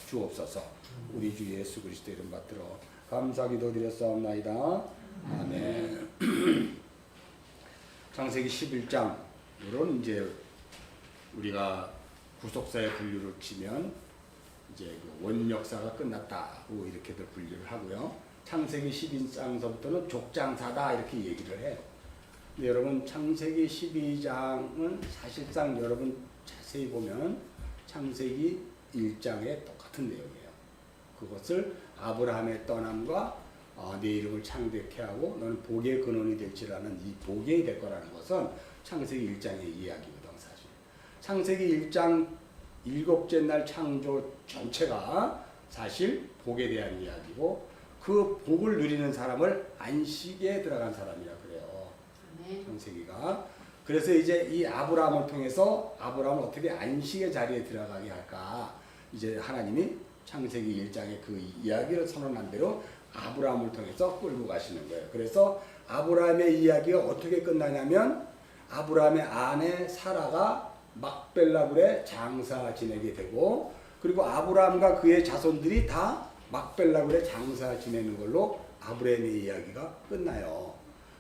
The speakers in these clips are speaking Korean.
주옵소서. 우리 주 예수 그리스도 이름 받들어 감사기도 드렸사옵나이다. 아멘. 창세기 11장으로는 이제 우리가 구속사의 분류를 치면 이제 그 원역사가 끝났다고 이렇게들 분류를 하고요. 창세기 12장서부터는 족장사다 이렇게 얘기를 해요. 근데 여러분 창세기 12장은 사실상 여러분 자세히 보면 창세기 1장에 똑같은 내용이에요. 그것을 아브라함의 떠남과 내 이름을 창대케 하고 너는 복의 근원이 될지라는 이 복이 될 거라는 것은 창세기 1장의 이야기거든 사실. 창세기 1장 일곱째 날 창조 전체가 사실 복에 대한 이야기고 그 복을 누리는 사람을 안식에 들어간 사람이라 그래요. 창세기가. 그래서 이제 이 아브라함을 통해서 아브라함을 어떻게 안식의 자리에 들어가게 할까? 이제 하나님이 창세기 1장의 그 이야기를 선언한 대로 아브라함을 통해서 끌고 가시는 거예요. 그래서 아브라함의 이야기가 어떻게 끝나냐면 아브라함의 아내 사라가 막벨라굴에 장사 지내게 되고 그리고 아브라함과 그의 자손들이 다 막벨라굴에 장사 지내는 걸로 아브라함의 이야기가 끝나요.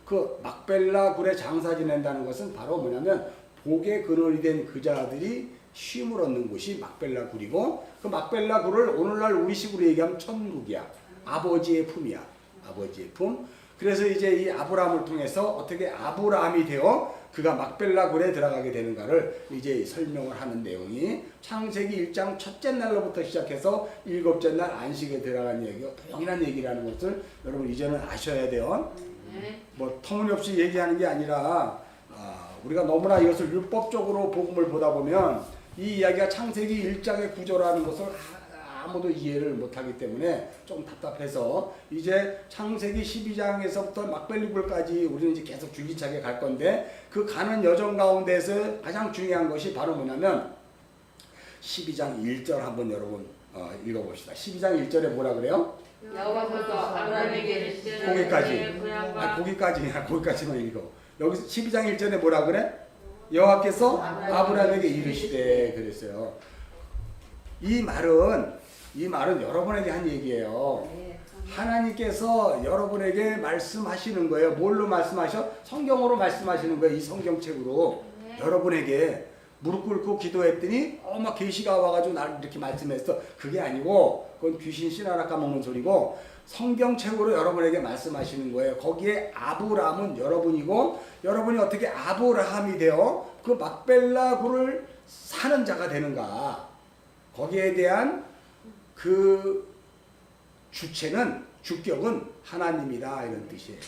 그 막벨라굴에 장사 지낸다는 것은 바로 뭐냐면 복의 근원이 된 그 자들이 쉼을 얻는 곳이 막벨라굴이고 그 막벨라굴을 오늘날 우리식으로 얘기하면 천국이야. 아버지의 품이야. 아버지의 품. 그래서 이제 이 아브라함을 통해서 어떻게 아브라함이 되어 그가 막벨라굴에 들어가게 되는가를 이제 설명을 하는 내용이 창세기 1장 첫째 날로부터 시작해서 일곱째 날 안식에 들어간 얘기가 동일한 얘기라는 것을 여러분 이제는 아셔야 돼요. 뭐 터무니없이 얘기하는 게 아니라 우리가 너무나 이것을 율법적으로 복음을 보다 보면 이 이야기가 창세기 1장의 구조라는 것을 아무도 이해를 못하기 때문에 좀 답답해서 이제 창세기 12장에서부터 막벨라굴까지 우리는 이제 계속 줄기차게 갈 건데 그 가는 여정 가운데서 가장 중요한 것이 바로 뭐냐면 12장 1절 한번 여러분 읽어봅시다. 12장 1절에 뭐라 그래요? 여호와께서 아브라함에게 거기까지만 읽어. 여기서 12장 1절에 뭐라 그래? 여호와께서 아브라함에게 이르시되 그랬어요. 이 말은 여러분에게 한 얘기예요. 하나님께서 여러분에게 말씀하시는 거예요. 뭘로 말씀하셔? 성경으로 말씀하시는 거예요. 이 성경책으로. 여러분에게 무릎 꿇고 기도했더니 막 계시가 와가지고 나를 이렇게 말씀했어. 그게 아니고 그건 귀신 씨나라 까먹는 소리고 성경책으로 여러분에게 말씀하시는 거예요. 거기에 아브라함은 여러분이고 여러분이 어떻게 아브라함이 되어 그 막벨라굴을 사는 자가 되는가. 거기에 대한 그 주격은 하나님이다 이런 뜻이에요.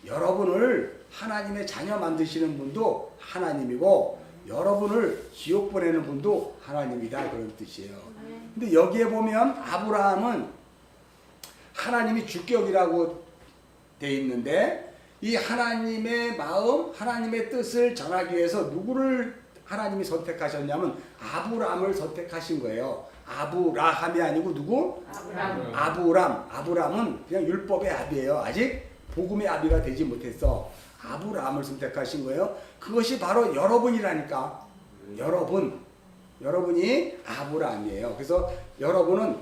여러분을 하나님의 자녀 만드시는 분도 하나님이고 여러분을 지옥 보내는 분도 하나님이다 그런 뜻이에요. 근데 여기에 보면 아브라함은 하나님이 주격이라고 돼 있는데 이 하나님의 마음, 하나님의 뜻을 전하기 위해서 누구를 하나님이 선택하셨냐면 아브라함을 선택하신 거예요. 아브라함이 아니고 누구? 아브람은 그냥 율법의 아비예요. 아직 복음의 아비가 되지 못했어. 아브라함을 선택하신 거예요. 그것이 바로 여러분이라니까. 여러분이 아브라함이에요. 그래서 여러분은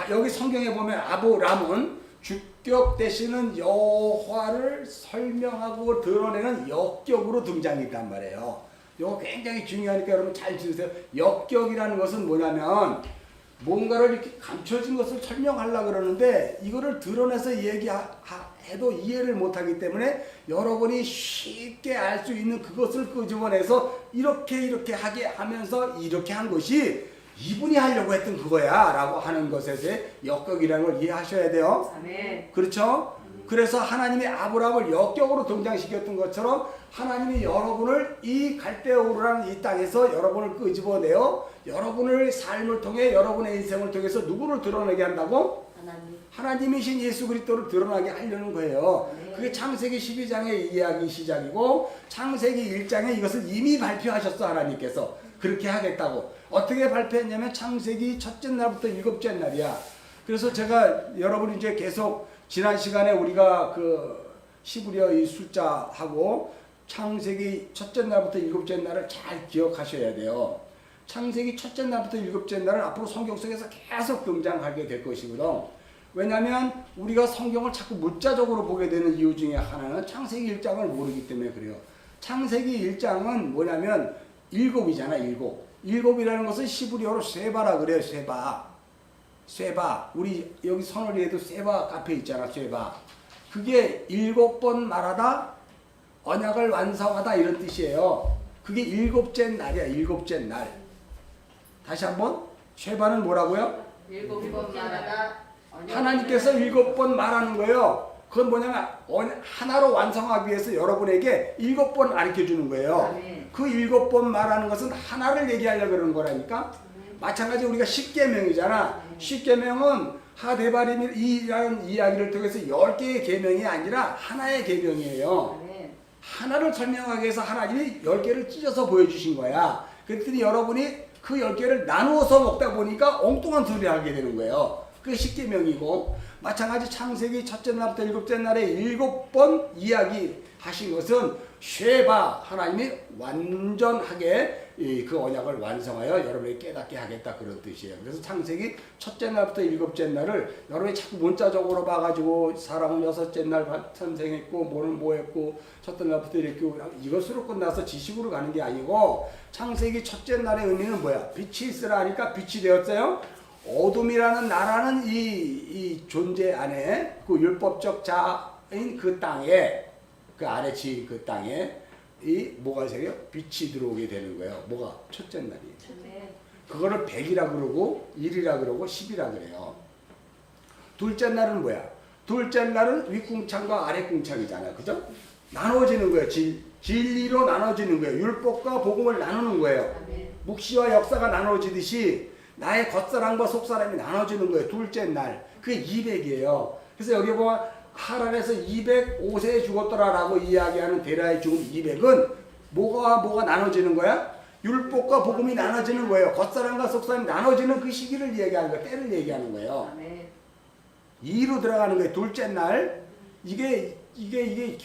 여기 성경에 보면 아브람은 주격 되시는 여호와를 설명하고 드러내는 역격으로 등장했단 말이에요. 이거 굉장히 중요하니까 여러분 잘 들으세요. 역격이라는 것은 뭐냐면 뭔가를 이렇게 감춰진 것을 설명하려고 그러는데 이거를 드러내서 얘기해도 이해를 못하기 때문에 여러분이 쉽게 알 수 있는 그것을 끄집어내서 이렇게 하게 하면서 이렇게 한 것이 이분이 하려고 했던 그거야 라고 하는 것에서의 역격이라는 걸 이해하셔야 돼요. 아멘. 그렇죠? 그래서 하나님이 아브라함을 역격으로 등장시켰던 것처럼 하나님이 여러분을 이 갈대우르라는 이 땅에서 여러분을 끄집어내어 여러분의 삶을 통해 여러분의 인생을 통해서 누구를 드러내게 한다고? 하나님이신 예수 그리스도를 드러나게 하려는 거예요. 그게 창세기 12장의 이야기 시작이고 창세기 1장에 이것을 이미 발표하셨어. 하나님께서 그렇게 하겠다고. 어떻게 발표했냐면 창세기 첫째 날부터 일곱째 날이야. 그래서 제가 여러분이 이제 계속 지난 시간에 우리가 그 시브리어 이 숫자하고 창세기 첫째 날부터 일곱째 날을 잘 기억하셔야 돼요. 창세기 첫째 날부터 일곱째 날은 앞으로 성경 속에서 계속 등장하게 될 것이거든. 왜냐하면 우리가 성경을 자꾸 문자적으로 보게 되는 이유 중에 하나는 창세기 1장을 모르기 때문에 그래요. 창세기 1장은 뭐냐면 일곱이잖아, 일곱. 일곱이라는 것은 시브리어로 쇠바라 그래요, 쇠바. 쇠바. 우리 여기 선월리에도 쇠바 카페 있잖아, 쇠바. 그게 7번 말하다, 언약을 완성하다 이런 뜻이에요. 그게 7째 날이야, 7째 날. 다시 한번, 쇠바는 뭐라고요? 7번 말하다. 하나님께서 7번 말하는 거예요. 그건 뭐냐면 하나로 완성하기 위해서 여러분에게 7번 가르쳐 주는 거예요. 아멘. 그 7번 말하는 것은 하나를 얘기하려고 그러는 거라니까. 마찬가지 우리가 십계명이잖아. 십계명은 하데바림이라는 이야기를 통해서 10개의 계명이 아니라 하나의 계명이에요. 아멘. 하나를 설명하기 위해서 하나님이 10개를 찢어서 보여주신 거야. 그랬더니 여러분이 그 10개를 나누어서 먹다 보니까 엉뚱한 소리를 하게 되는 거예요. 그게 십계명이고, 마찬가지 창세기 첫째 날부터 일곱째 날에 7번 이야기하신 것은 쉐바, 하나님이 완전하게 그 언약을 완성하여 여러분이 깨닫게 하겠다, 그런 뜻이에요. 그래서 창세기 첫째 날부터 일곱째 날을 여러분이 자꾸 문자적으로 봐가지고 사람은 여섯째 날 탄생했고 뭐는 뭐했고 첫째 날부터 이렇게 이것으로 끝나서 지식으로 가는 게 아니고, 창세기 첫째 날의 의미는 뭐야? 빛이 있으라 하니까 빛이 되었어요. 어둠이라는 나라는 이 존재 안에, 그 율법적 자인 그 땅에, 그 아래 지은 그 땅에 이 뭐가 생겨요? 빛이 들어오게 되는 거예요. 뭐가? 첫째 날이에요. 아멘. 그거를 100이라 그러고 1이라 그러고 10이라 그래요. 둘째 날은 뭐야? 둘째 날은 윗궁창과 아랫궁창이잖아요. 그죠? 나눠지는 거예요. 진리로 나눠지는 거예요. 율법과 복음을 나누는 거예요. 아멘. 묵시와 역사가 나눠지듯이 나의 겉사람과 속사람이 나눠지는 거예요. 둘째 날. 그게 200이에요. 그래서 여기 보면 하란에서 205세에 죽었더라라고 이야기하는 데라의 죽음 200은 뭐가 나눠지는 거야? 율법과 복음이 나눠지는 거예요. 겉사람과 속사람이 나눠지는 그 시기를 얘기하는 거예요. 때를 얘기하는 거예요. 아멘. 2로 들어가는 거예요. 둘째 날. 이게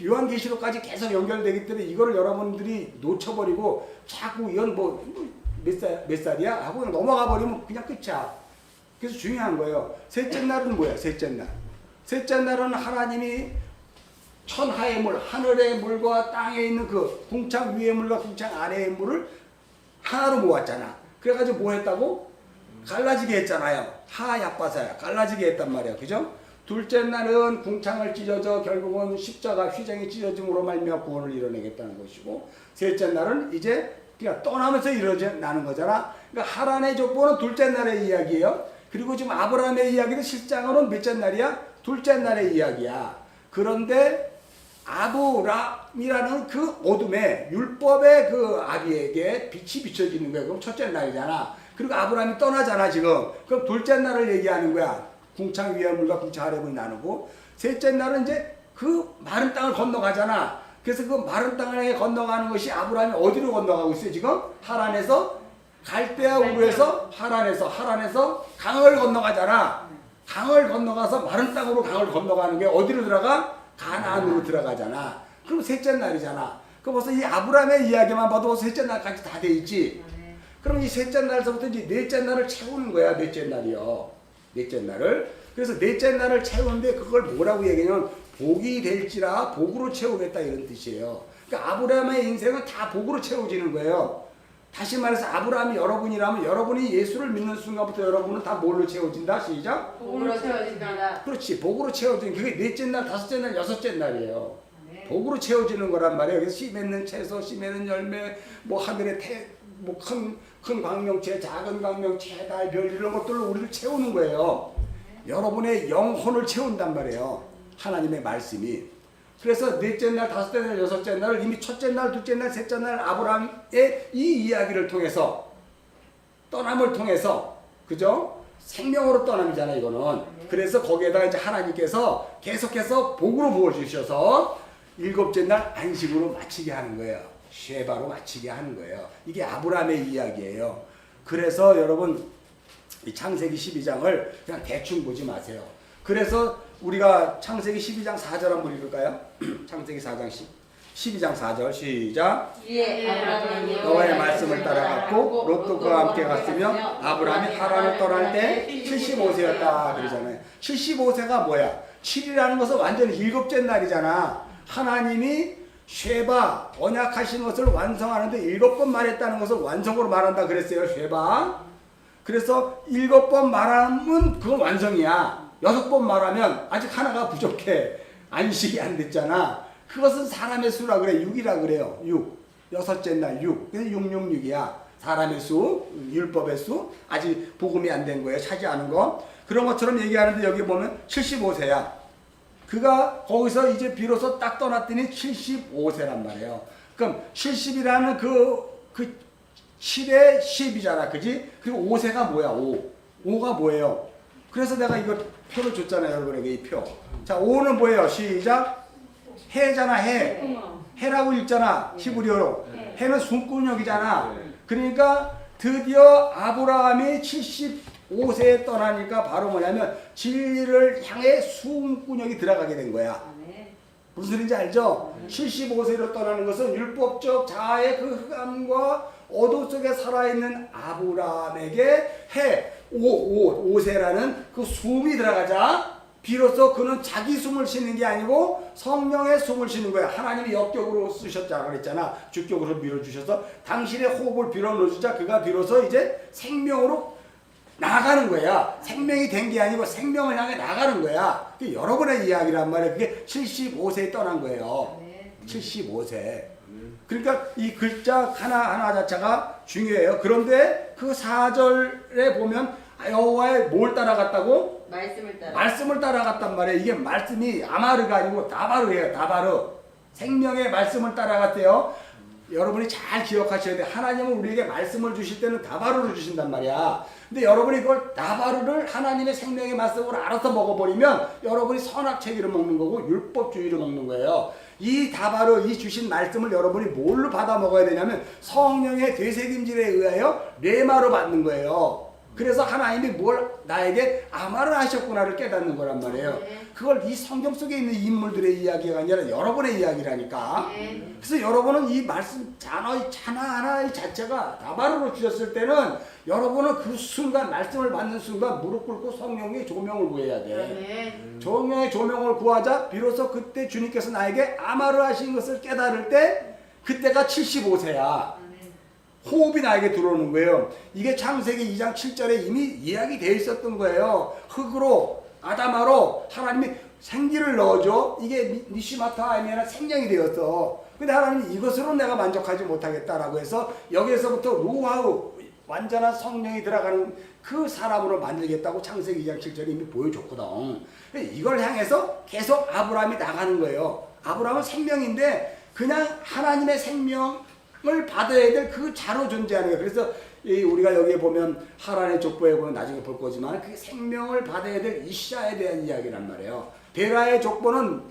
요한계시록까지 계속 연결되기 때문에 이거를 여러분들이 놓쳐버리고 자꾸 이건 몇 살이야? 하고 그냥 넘어가 버리면 그냥 끝이야. 그래서 중요한 거예요. 셋째 날은 뭐야? 셋째 날. 셋째 날은 하나님이 천하의 물, 하늘의 물과 땅에 있는 그 궁창 위의 물과 궁창 아래의 물을 하나로 모았잖아. 그래가지고 뭐 했다고? 갈라지게 했잖아요. 하야빠사야. 갈라지게 했단 말이야. 그죠? 둘째 날은 궁창을 찢어져 결국은 십자가 휘장이 찢어짐으로 말미암아 구원을 이뤄내겠다는 것이고, 셋째 날은 이제 그냥 떠나면서 일어나는 거잖아. 그러니까 하란의 족보는 둘째 날의 이야기예요. 그리고 지금 아브라함의 이야기도 실장으로는 몇째 날이야? 둘째 날의 이야기야. 그런데 아브람이라는 그 어둠에 율법의 그 아비에게 빛이 비춰지는 거야. 그럼 첫째 날이잖아. 그리고 아브람이 떠나잖아 지금. 그럼 둘째 날을 얘기하는 거야. 궁창 위의 물과 궁창 아래 물이 나누고, 셋째 날은 이제 그 마른 땅을 건너가잖아. 그래서 그 마른 땅에 건너가는 것이 아브라함이 어디로 건너가고 있어요 지금? 하란에서 갈대아 우르에서 하란에서 강을 건너가잖아. 강을 건너가서 마른 땅으로 강을 건너가는 게 어디로 들어가? 가나안으로 들어가잖아. 그럼 셋째 날이잖아. 그럼 벌써 이 아브라함의 이야기만 봐도 셋째 날까지 다 돼 있지. 그럼 이 셋째 날서부터 이제 넷째 날을 채우는 거야. 넷째 날이요. 넷째 날을. 그래서 넷째 날을 채우는데 그걸 뭐라고 얘기하냐면 복이 될지라 복으로 채우겠다 이런 뜻이에요. 그러니까 아브라함의 인생은 다 복으로 채워지는 거예요. 다시 말해서 아브라함이 여러분이라면 여러분이 예수를 믿는 순간부터 여러분은 다 뭘로 채워진다? 시작. 복으로 채워진다. 그렇지. 복으로 채워지는 그게 넷째 날, 다섯째 날, 여섯째 날이에요. 복으로 채워지는 거란 말이에요. 그래서 씨 맺는 채소, 씨 맺는 열매, 뭐 하늘의 큰 광명체, 작은 광명체, 달, 별 이런 것들로 우리를 채우는 거예요. 여러분의 영혼을 채운단 말이에요. 하나님의 말씀이. 그래서 넷째 날, 다섯째 날, 여섯째 날을 이미 첫째 날, 둘째 날, 셋째 날 아브라함의 이 이야기를 통해서, 떠남을 통해서, 그죠? 생명으로 떠남이잖아 이거는. 그래서 거기에다가 이제 하나님께서 계속해서 복으로 부어주셔서 일곱째 날 안식으로 마치게 하는 거예요. 쉐바로 마치게 하는 거예요. 이게 아브라함의 이야기예요. 그래서 여러분 이 창세기 12장을 그냥 대충 보지 마세요. 그래서 우리가 창세기 12장 4절 한번 읽을까요? 창세기 4장 12장 4절 시작. 이에 아브라함이 여호와의 말씀을 따라갔고 롯도 그와 함께 갔으며 아브라함이 하란을 떠날 때 75세였다 그러잖아요. 75세가 뭐야? 7이라는 것은 완전히 일곱째 날이잖아. 하나님이 쉐바 언약하신 것을 완성하는데 7번 말했다는 것을 완성으로 말한다 그랬어요. 쉐바. 그래서 7번 말하면 그건 완성이야. 6번 말하면 아직 하나가 부족해. 안식이 안 됐잖아. 그것은 사람의 수라 그래. 6이라 그래요. 6. 6째 날 6. 그래서 666이야. 사람의 수, 율법의 수. 아직 복음이 안 된 거예요. 차지하는 거. 그런 것처럼 얘기하는데 여기 보면 75세야. 그가 거기서 이제 비로소 딱 떠났더니 75세란 말이에요. 그럼 70이라는 그 7에 10이잖아. 그지? 그리고 5세가 뭐야? 5. 5가 뭐예요? 그래서 내가 이거 표를 줬잖아요. 여러분에게 이 표. 자, 5는 뭐예요? 시작. 해잖아. 해. 해라고 읽잖아. 히브리어로. 해는 숨구녕이잖아. 그러니까 드디어 아브라함이 75세에 떠나니까 바로 뭐냐면 진리를 향해 숨구녕이 들어가게 된 거야. 무슨 소리인지 알죠? 75세로 떠나는 것은 율법적 자아의 그 흑암과 어둠 속에 살아있는 아브라함에게 해 5세라는 그 숨이 들어가자 비로소 그는 자기 숨을 쉬는 게 아니고 성령의 숨을 쉬는 거야. 하나님이 역격으로 쓰셨다고 그랬잖아. 주격으로 밀어주셔서 당신의 호흡을 빌어넣어주자 그가 비로소 이제 생명으로 나가는 거야. 생명이 된 게 아니고 생명을 향해 나가는 거야. 여러 번의 이야기란 말이야. 그게 75세에 떠난 거예요. 75세. 그러니까 이 글자 하나하나 자체가 중요해요. 그런데 그 4절에 보면 여호와의 뭘 따라갔다고? 말씀을 따라갔단 말이에요. 이게 말씀이 아마르가 아니고 다바르예요. 다바르. 생명의 말씀을 따라갔대요. 여러분이 잘 기억하셔야 돼요. 하나님은 우리에게 말씀을 주실 때는 다바르를 주신단 말이야. 근데 여러분이 그걸 다바르를 하나님의 생명의 말씀으로 알아서 먹어버리면 여러분이 선악체기를 먹는 거고 율법주의를 먹는 거예요. 이 다바르, 이 주신 말씀을 여러분이 뭘로 받아 먹어야 되냐면 성령의 되새김질에 의하여 레마로 받는 거예요. 그래서 하나님이 뭘 나에게 아마를 하셨구나를 깨닫는 거란 말이에요. 그걸 이 성경 속에 있는 인물들의 이야기가 아니라 여러분의 이야기라니까. 그래서 여러분은 이 말씀 하나 자체가 다바르로 주셨을 때는 여러분은 그 순간 말씀을 받는 순간 무릎 꿇고 성령의 조명을 구해야 돼. 성령의 조명을 구하자 비로소 그때 주님께서 나에게 아마를 하신 것을 깨달을 때 그때가 75세야. 호흡이 나에게 들어오는 거예요. 이게 창세기 2장 7절에 이미 이야기되어 있었던 거예요. 흙으로 아담아로 하나님이 생기를 넣어줘. 이게 니시마타 아니면 생명이 되었어. 근데 하나님이 이것으로 내가 만족하지 못하겠다라고 해서 여기에서부터 루하우 완전한 성령이 들어가는 그 사람으로 만들겠다고 창세기 2장 7절에 이미 보여줬거든. 이걸 향해서 계속 아브라함이 나가는 거예요. 아브라함은 생명인데 그냥 하나님의 생명을 받아야 될 그 자로 존재하는 거예요. 그래서 우리가 여기에 보면 하란의 족보에 보면 나중에 볼 거지만 그 생명을 받아야 될 이샤에 대한 이야기란 말이에요. 베라의 족보는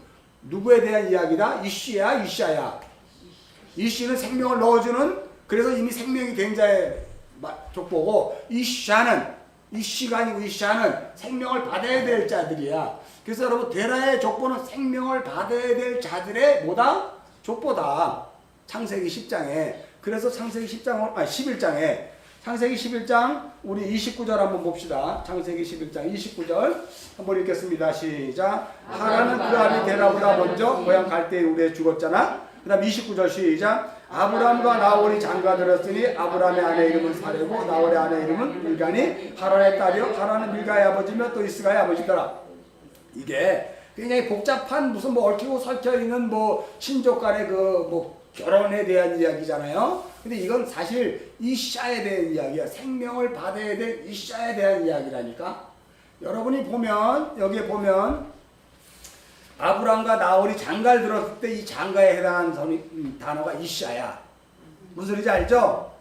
누구에 대한 이야기다? 이씨야, 이샤야. 이씨는 생명을 넣어주는 그래서 이미 생명이 된 자의 족보고 이씨가 아니고 이샤는 생명을 받아야 될 자들이야. 그래서 여러분 데라의 족보는 생명을 받아야 될 자들의 뭐다? 족보다. 창세기 10장에 그래서 창세기 11장에 창세기 11장 우리 29절 한번 봅시다. 창세기 11장 29절 한번 읽겠습니다. 시작. 하란은 그 아비 데라보다 먼저 고향 갈대에 우리에 죽었잖아. 그 다음 29절 시작. 아브람과 나홀이 장가들었으니 아브람의 아내 이름은 사레고 나홀의 아내 이름은 밀가니 하란의 딸이요 하란은 밀가의 아버지며 또 이스가의 아버지더라. 이게 굉장히 복잡한 무슨 뭐 얽히고 설켜 있는 뭐 친족 간의 그 뭐 결혼에 대한 이야기잖아요. 근데 이건 사실 이샤에 대한 이야기야. 생명을 받아야 될 이샤에 대한 이야기라니까. 여러분이 보면 여기에 보면 아브람과 나홀이 장가를 들었을 때 이 장가에 해당하는 단어가 이샤야. 무슨 소리인지 알죠?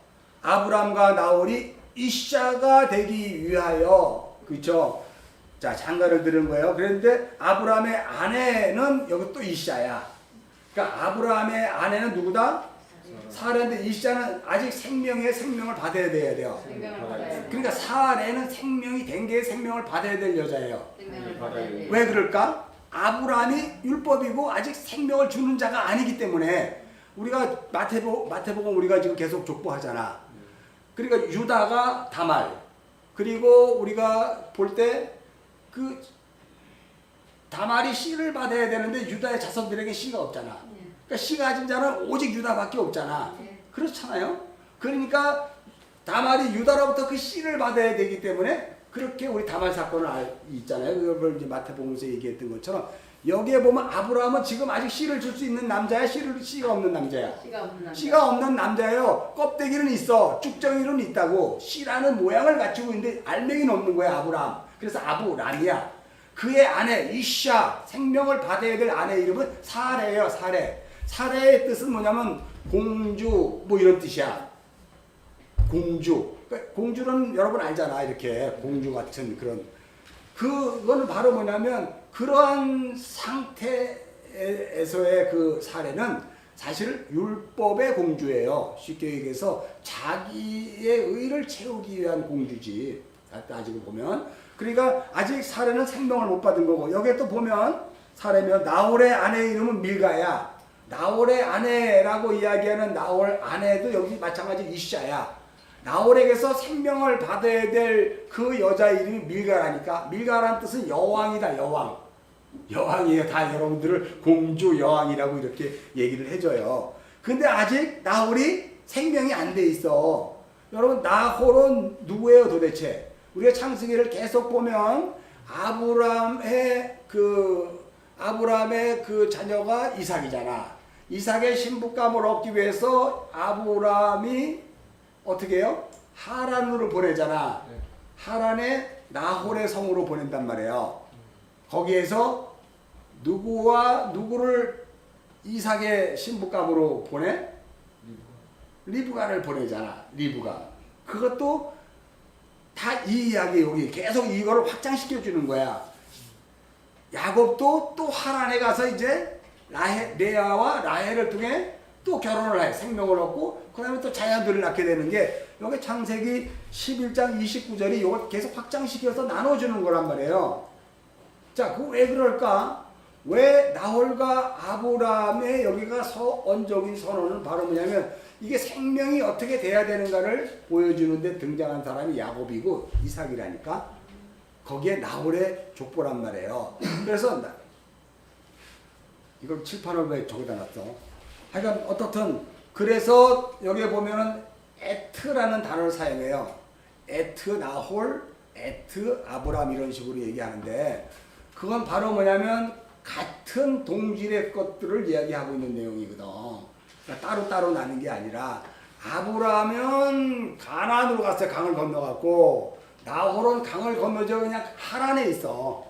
아브람과 나홀이 이샤가 되기 위하여 그렇죠? 자 장가를 들은 거예요. 그런데 아브람의 아내는 여기 또 이샤야. 그러니까 아브라함의 아내는 누구다? 사레인데 이샤는 아직 생명을 받아야 돼요. 그러니까 사레는 생명이 된 게 생명을 받아야 될 여자예요. 왜 그럴까? 아브라함이 율법이고 아직 생명을 주는 자가 아니기 때문에 우리가 마태복음 우리가 지금 계속 족보하잖아. 그러니까 유다가 다말, 그리고 우리가 볼 때 그 다말이 씨를 받아야 되는데 유다의 자손들에게 씨가 없잖아. 그러니까 씨가 가진 자는 오직 유다밖에 없잖아. 그렇잖아요. 그러니까 다말이 유다로부터 그 씨를 받아야 되기 때문에 그렇게 우리 다말 사건을 있잖아요. 그걸 이제 마태복음에서 얘기했던 것처럼 여기에 보면 아브라함은 지금 아직 씨를 줄 수 있는 남자야, 씨가 없는 남자야. 씨가 없는 남자. 씨가 없는 남자예요. 껍데기는 있어, 쭉정이는 있다고, 씨라는 모양을 갖추고 있는데 알맹이는 없는 거야, 아브라함. 그래서 아브람이야. 그의 아내 이샤, 생명을 받아야 될 아내 이름은 사레예요. 사레. 사레의 뜻은 뭐냐면 공주 뭐 이런 뜻이야. 공주. 그러니까 공주는 여러분 알잖아. 이렇게 공주 같은 그런. 그거는 바로 뭐냐면 그러한 상태에서의 그 사례는 사실 율법의 공주예요. 쉽게 얘기해서 자기의 의를 채우기 위한 공주지. 따지고 보면. 그러니까 아직 사례는 생명을 못 받은 거고, 여기에 또 보면 사례면 나홀의 아내 이름은 밀가야. 나홀의 아내라고 이야기하는 나홀 아내도 여기 마찬가지 이샤야. 나홀에게서 생명을 받아야 될 그 여자 이름이 밀가라니까. 밀가라는 뜻은 여왕이다. 여왕이에요. 다 여러분들을 공주 여왕이라고 이렇게 얘기를 해줘요. 근데 아직 나홀이 생명이 안 돼 있어. 여러분 나홀은 누구예요 도대체? 우리가 창세기를 계속 보면 아브라함의 그 자녀가 이삭이잖아. 이삭의 신부감을 얻기 위해서 아브라함이 어떻게 해요? 하란으로 보내잖아. 하란에 나홀의 성으로 보낸단 말이에요. 거기에서 누구를 이삭의 신부감으로 보내? 리브가를 보내잖아. 리브가. 그것도 다 이 이야기 여기 계속 이거를 확장시켜 주는 거야. 야곱도 또 하란에 가서 이제 레아와 라헬을 통해 또 결혼을 해. 생명을 얻고 그 다음에 또 자녀들을 낳게 되는 게 여기 창세기 11장 29절이 이걸 계속 확장시켜서 나눠주는 거란 말이에요. 자, 그 왜 그럴까? 왜 나홀과 아브라함의 여기가 언적인 선언은 바로 뭐냐면 이게 생명이 어떻게 돼야 되는가를 보여주는데 등장한 사람이 야곱이고 이삭이라니까. 거기에 나홀의 족보란 말이에요. 그래서 이걸 칠판을 왜 저기다 놨어? 하여간 어떻든 그래서 여기에 보면은 에트라는 단어를 사용해요. 에트 나홀, 에트 아브람 이런 식으로 얘기하는데 그건 바로 뭐냐면 같은 동질의 것들을 이야기하고 있는 내용이거든. 그러니까 따로따로 나는 게 아니라 아브라함은 가나안으로 갔어요. 강을 건너갔고 나홀은 강을 건너져 그냥 하란에 있어.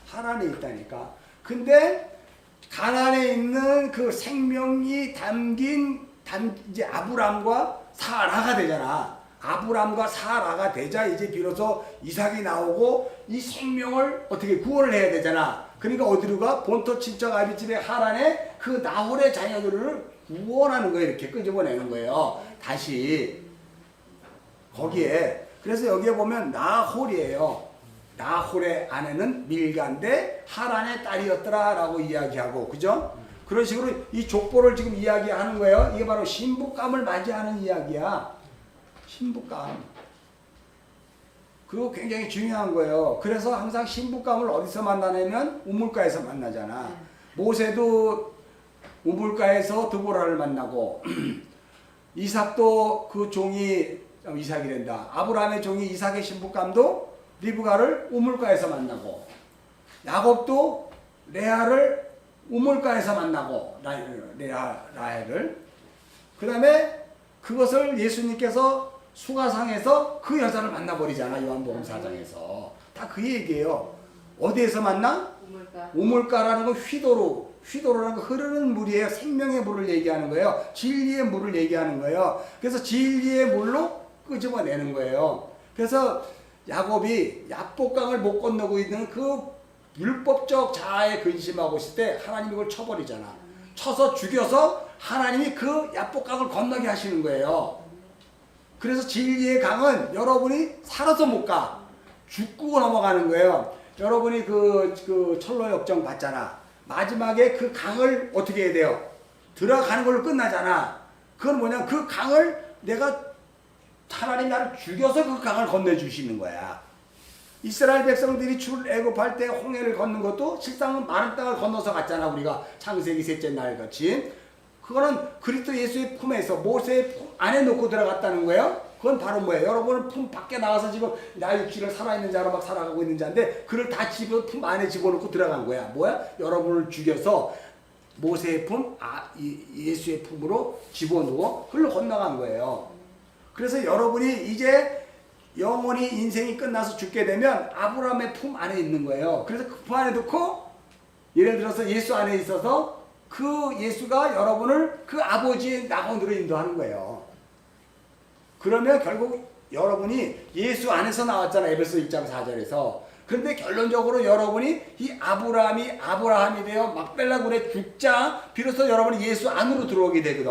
하란에 있다니까. 근데 가나안에 있는 그 생명이 담긴 이제 아브람과 사라가 되잖아. 아브람과 사라가 되자 이제 비로소 이삭이 나오고 이 생명을 어떻게 구원을 해야 되잖아. 그러니까 어디로 가? 본토 친척 아비집의 하란에 그 나홀의 자녀들을 구원하는 거예요. 이렇게 끄집어내는 거예요. 다시 거기에. 그래서 여기에 보면 나홀이에요. 나홀의 아내는 밀가인데 하란의 딸이었더라 라고 이야기하고, 그죠? 그런 식으로 이 족보를 지금 이야기하는 거예요. 이게 바로 신부감을 맞이하는 이야기야. 신부감. 그거 굉장히 중요한 거예요. 그래서 항상 신부감을 어디서 만나냐면 우물가에서 만나잖아. 모세도 우물가에서 드보라를 만나고 이삭도 그 종이 이삭이란다. 아브라함의 종이 이삭의 신부감도 리브가를 우물가에서 만나고 야곱도 레아를 우물가에서 만나고 라헬을 그 다음에 그것을 예수님께서 수가상에서 그 여자를 만나버리잖아. 요한복음 4장에서 다 그 얘기예요. 어디에서 만나? 우물가라는 건 휘도로라는 거 흐르는 물이에요. 생명의 물을 얘기하는 거예요. 진리의 물을 얘기하는 거예요. 그래서 진리의 물로 끄집어내는 거예요. 그래서 야곱이 야복강을 못 건너고 있는 그 율법적 자아에 근심하고 있을 때 하나님이 그걸 쳐버리잖아. 쳐서 죽여서 하나님이 그 야복강을 건너게 하시는 거예요. 그래서 진리의 강은 여러분이 살아서 못 가. 죽고 넘어가는 거예요. 여러분이 그 철로 역정 받잖아. 마지막에 그 강을 어떻게 해야 돼요? 들어가는 걸로 끝나잖아. 그건 뭐냐? 그 강을 내가 하나님 나를 죽여서 그 강을 건네주시는 거야. 이스라엘 백성들이 출애굽할 때 홍해를 걷는 것도 실상은 마른 땅을 건너서 갔잖아. 우리가 창세기 셋째 날 같이. 그거는 그리스도 예수의 품에서 모세의 품 안에 놓고 들어갔다는 거예요. 그건 바로 뭐예요? 여러분은 품 밖에 나와서 지금 나 육신을 살아있는 자로 막 살아가고 있는 자인데 그를 다 품 안에 집어넣고 들어간 거야. 뭐야? 여러분을 죽여서 모세의 품, 예수의 품으로 집어넣어 흘러 건너간 거예요. 그래서 여러분이 이제 영원히 인생이 끝나서 죽게 되면 아브라함의 품 안에 있는 거예요. 그래서 그 품 안에 넣고 예를 들어서 예수 안에 있어서 그 예수가 여러분을 그 아버지의 낙원으로 인도하는 거예요. 그러면 결국 여러분이 예수 안에서 나왔잖아. 에베소 1장 4절에서. 그런데 결론적으로 여러분이 이 아브라함이 되어 막벨라 굴에 죽자 비로소 여러분이 예수 안으로 들어오게 되거든.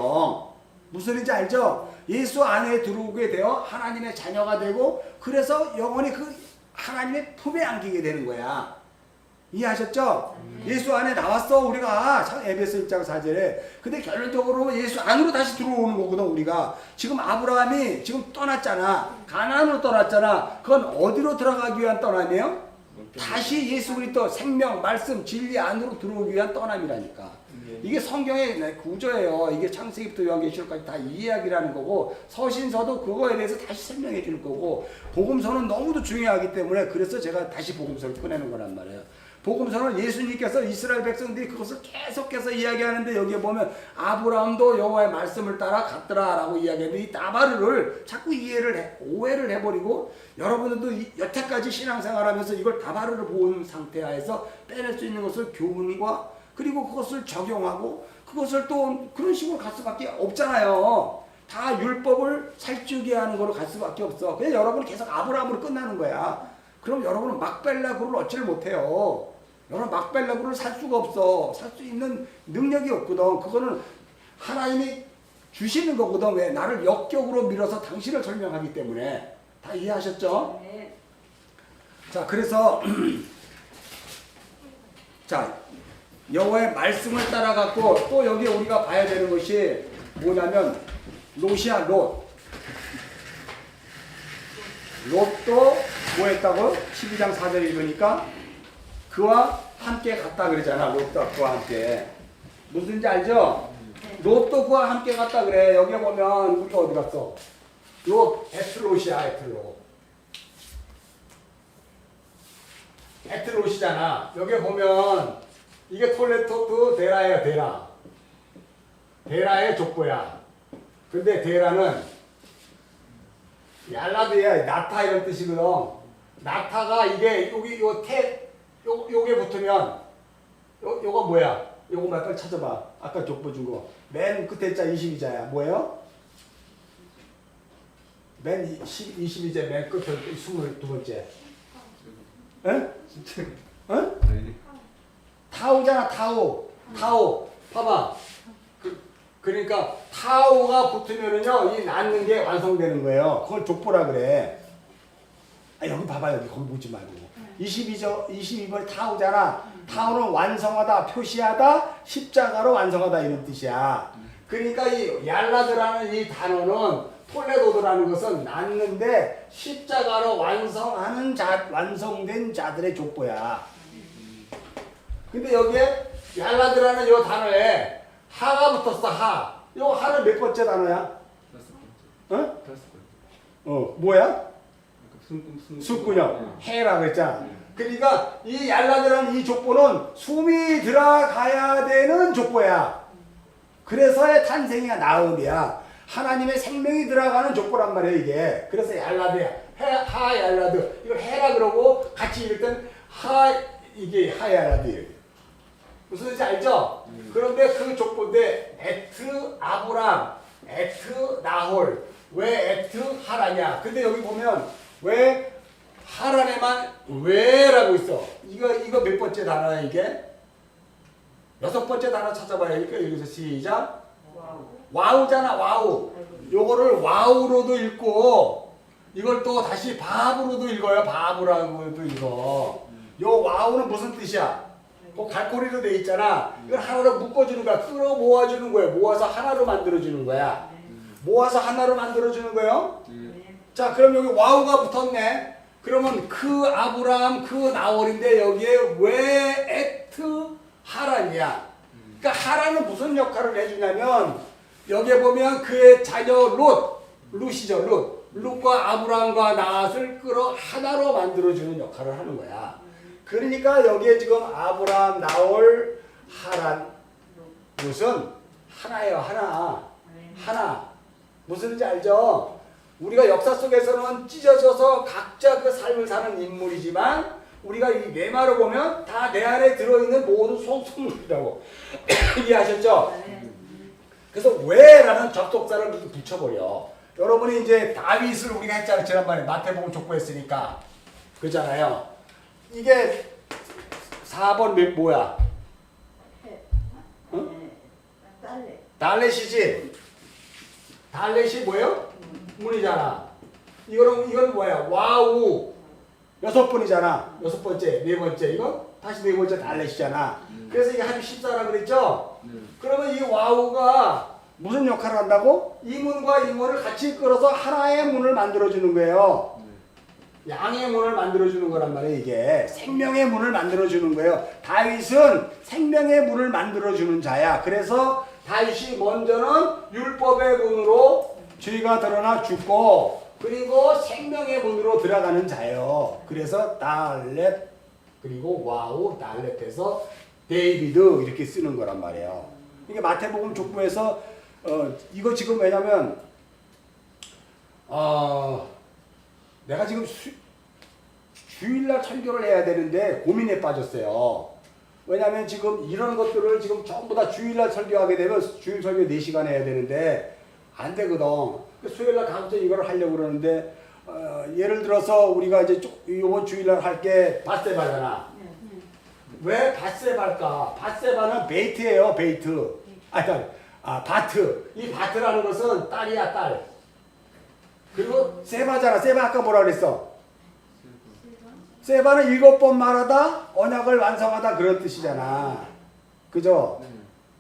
무슨 말인지 알죠? 예수 안에 들어오게 되어 하나님의 자녀가 되고 그래서 영원히 그 하나님의 품에 안기게 되는 거야. 이해하셨죠? 예수 안에 나왔어 우리가 에베소 1장 4절에. 근데 결론적으로 예수 안으로 다시 들어오는 거거든. 우리가 지금 아브라함이 지금 떠났잖아. 가나안으로 떠났잖아. 그건 어디로 들어가기 위한 떠남이에요? 다시 예수 그리스도 생명, 말씀, 진리 안으로 들어오기 위한 떠남이라니까. 이게 성경의 구조예요. 이게 창세기부터 요한계시록까지 다 이야기라는 거고 서신서도 그거에 대해서 다시 설명해 주는 거고 복음서는 너무도 중요하기 때문에 그래서 제가 다시 복음서를 꺼내는 거란 말이에요. 복음서는 예수님께서 이스라엘 백성들이 그것을 계속해서 이야기하는데 여기에 보면 아브라함도 여호와의 말씀을 따라 갔더라라고 이야기했는데 이 다바르를 자꾸 오해를 해버리고 여러분들도 여태까지 신앙생활하면서 이걸 다바르를 본 상태 하에서 빼낼 수 있는 것을 교훈과 그리고 그것을 적용하고 그것을 또 그런 식으로 갈 수밖에 없잖아요. 다 율법을 살찌우게 하는 거로 갈 수밖에 없어. 그냥 여러분은 계속 아브라함으로 끝나는 거야. 그럼 여러분은 막벨라 굴을 얻지를 못해요. 여러분 막벨라 굴을 살 수가 없어. 살 수 있는 능력이 없거든. 그거는 하나님이 주시는 거거든. 왜? 나를 역격으로 밀어서 당신을 설명하기 때문에. 다 이해하셨죠? 네. 자, 그래서 자, 여호와의 말씀을 따라 갖고 또 여기 우리가 봐야 되는 것이 뭐냐면 롯이야, 롯. 롯도 뭐 했다고? 12장 4절 읽으니까 그와 함께 갔다 그러잖아. 롯도 그와 함께. 무슨지 알죠? 롯도 그와 함께 갔다 그래. 여기 보면 우리가 어디 갔어? 롯, 에틀롯이야, 에틀롯. 에틀롯이잖아. 여기 보면 이게 톨레토트 데라예요, 데라. 데라의 족보야. 근데 데라는 얄라드야, 나타 이런 뜻이거든. 나타가 이게 여기 요게 붙으면 요거 뭐야? 요거 몇 번 찾아봐. 아까 족보 준 거. 맨 끝에 자 22자야. 뭐예요? 맨 22자 맨 끝에 22번째. 응? 응? 타오잖아, 타오. 타오. 봐봐. 그러니까 타오가 붙으면은요, 이 낳는 게 완성되는 거예요. 그걸 족보라 그래. 여기 봐봐, 여기 거기 보지 말고. 22번 타오잖아. 타오는 완성하다, 표시하다, 십자가로 완성하다 이런 뜻이야. 그러니까 이 얄라드라는 이 단어는 톨레도드라는 것은 낳는데 십자가로 완성된 자들의 족보야. 근데 여기에 얄라드라는 이 단어에 하가 붙었어, 하. 이 하는 몇 번째 단어야? 어? 뭐야? 수꾼형. 해라 그랬잖아. 그러니까 이 얄라드라는 이 족보는 숨이 들어가야 되는 족보야. 그래서의 탄생이야, 나음이야. 하나님의 생명이 들어가는 족보란 말이야, 이게. 그래서 얄라드야. 하 얄라드. 이걸 해라 그러고 같이 읽을 땐 이게 하 얄라드. 무슨 뜻인지 알죠? 그런데 그 족보인데 에트 아브람, 에트 나홀. 왜 에트 하라냐? 근데 여기 보면 왜 하란에만 왜라고 있어? 이거 몇 번째 단어야 이게? 6번째 단어 찾아봐야 여기서 시작. 와우잖아, 와우. 요거를 와우로도 읽고 이걸 또 다시 바브로도 읽어요. 바브라고도 읽어. 요 와우는 무슨 뜻이야? 그 갈고리로 돼 있잖아. 이걸 하나로 묶어주는 거야. 끌어 모아주는 거야. 모아서 하나로 만들어주는 거야. 모아서 하나로 만들어주는 거예요. 자, 그럼 여기 와우가 붙었네. 그러면 그 아브라함 그 나홀인데 여기에 왜 액트 하란이야? 그러니까 하란은 무슨 역할을 해주냐면 여기에 보면 그의 자녀 룻이죠. 룻과 아브라함과 나앗을 끌어 하나로 만들어주는 역할을 하는 거야. 그러니까 여기에 지금 아브라함, 나홀, 하란, 룻은 하나예요. 하나. 무슨지 알죠? 우리가 역사 속에서는 찢어져서 각자 그 삶을 사는 인물이지만 우리가 이 내마로 보면 다 내 안에 들어있는 모든 송수물이라고 이해하셨죠? 그래서 왜라는 접속사를 이렇게 붙여버려. 여러분이 이제 다윗을 우리가 했잖아요. 지난번에 마태복음 족보했으니까. 그렇잖아요. 이게 4번 뭐야? 응? 달렛이지? 달렛이 뭐예요? 문이잖아. 이건 뭐야? 와우. 6번이잖아. 6번째, 4번째. 이거 다시 4번째 달렛이잖아. 그래서 이게 한 14라 그랬죠? 그러면 이 와우가 무슨 역할을 한다고? 이 문과 이 문을 같이 끌어서 하나의 문을 만들어주는 거예요. 양의 문을 만들어주는 거란 말이에요. 이게 생명의 문을 만들어주는 거예요. 다윗은 생명의 문을 만들어주는 자야. 그래서 다윗이 먼저는 율법의 문으로 죄가 드러나 죽고 그리고 생명의 문으로 들어가는 자예요. 그래서 달렛 그리고 와우 달렛에서 데이비드 이렇게 쓰는 거란 말이에요. 이게 마태복음 족보에서 이거 지금 왜냐면 내가 지금 주일날 설교를 해야 되는데 고민에 빠졌어요. 왜냐면 지금 이런 것들을 지금 전부 다 주일날 설교하게 되면 주일 설교 4시간 해야 되는데 안 되거든. 수요일날 다음 주에 이걸 하려고 그러는데 예를 들어서 우리가 이제 이번 주일날 할 게 밧세바잖아. 왜 밧세바일까? 밧세바는 베이트예요. 베이트. 바트. 이 바트라는 것은 딸이야 딸. 그리고 세바잖아. 세바 아까 뭐라 그랬어? 세바는 7번 말하다 언약을 완성하다 그런 뜻이잖아. 그죠?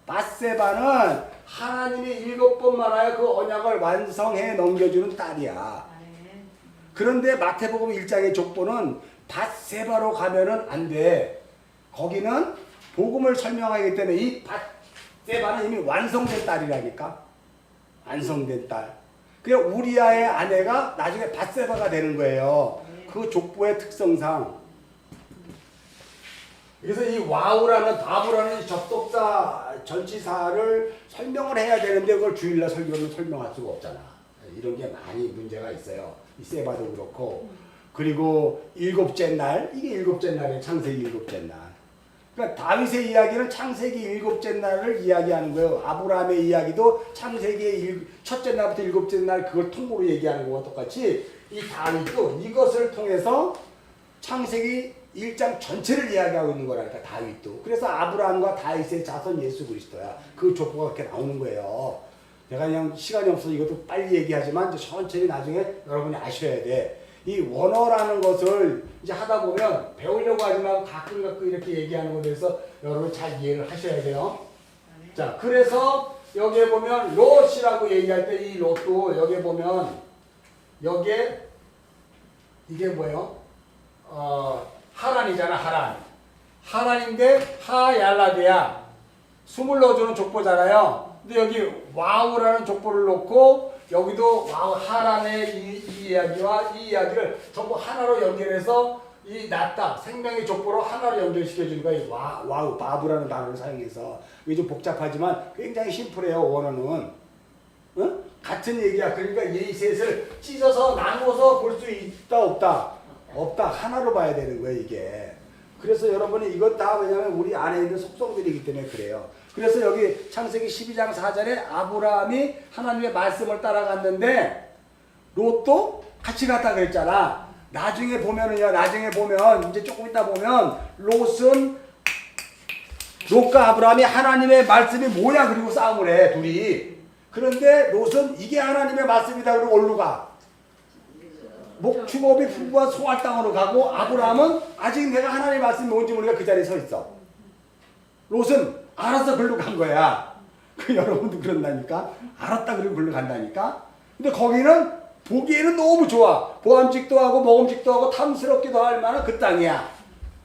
밧세바는 하나님이 7번 말하여 그 언약을 완성해 넘겨주는 딸이야. 그런데 마태복음 1장의 족보는 밧세바로 가면은 안 돼. 거기는 복음을 설명하기 때문에 이 밧세바는 이미 완성된 딸이라니까. 완성된 딸. 그냥 우리아의 아내가 나중에 밧세바가 되는 거예요. 그 족보의 특성상. 그래서 이 와우라는 바브라는 접속사 전치사를 설명을 해야 되는데 그걸 주일날 설교는 설명할 수가 없잖아. 이런 게 많이 문제가 있어요. 이 세바도 그렇고. 그리고 7째 날, 이게 7째 날이에요. 창세기 7째 날. 그러니까 다윗의 이야기는 창세기 7째 날을 이야기하는 거예요. 아브라함의 이야기도 창세기 첫째 날부터 7째 날 그걸 통으로 얘기하는 거와 똑같이 이 다윗도 이것을 통해서 창세기 1장 전체를 이야기하고 있는 거라니까 다윗도. 그래서 아브라함과 다윗의 자손 예수 그리스도야. 그 족보가 그렇게 나오는 거예요. 내가 그냥 시간이 없어서 이것도 빨리 얘기하지만 이제 천천히 나중에 여러분이 아셔야 돼. 이 원어라는 것을 이제 하다 보면 배우려고 하지 말고 가끔 이렇게 얘기하는 것에 대해서 여러분 잘 이해를 하셔야 돼요. 자, 그래서 여기에 보면 롯이라고 얘기할 때 이 롯도 여기에 보면 여기에 이게 뭐예요? 하란이잖아. 하란인데 하얄라드야. 숨을 넣어주는 족보잖아요. 근데 여기 와우라는 족보를 놓고 여기도 와우 하란의 이 이야기와 이 이야기를 전부 하나로 연결해서 이 낫다 생명의 족보로 하나로 연결시켜주니까 이 와우 바브라는 단어를 사용해서 이게 좀 복잡하지만 굉장히 심플해요. 원어는. 응? 같은 얘기야. 그러니까 이 셋을 찢어서 나눠서 볼 수 있다 없다? 없다. 하나로 봐야 되는 거예요 이게. 그래서 여러분이 이것 다 왜냐면 우리 안에 있는 속성들이기 때문에 그래요. 그래서 여기 창세기 12장 4절에 아브라함이 하나님의 말씀을 따라갔는데 롯도 같이 갔다 그랬잖아. 나중에 보면 이제 조금 있다 보면 롯과 아브라함이 하나님의 말씀이 뭐야 그리고 싸움을 해 둘이. 그런데 롯은 이게 하나님의 말씀이다 그러고 어디로 가? 목축업이 부부와 소알 땅으로 가고 아브라함은 아직 내가 하나님의 말씀이 뭔지 모르니까 그 자리에 서 있어. 롯은 알아서 글로 간 거야. 그 여러분도 그런다니까. 알았다 그러고 글로 간다니까. 근데 거기는 보기에는 너무 좋아. 보암직도 하고 먹음직도 하고 탐스럽기도 할 만한 그 땅이야.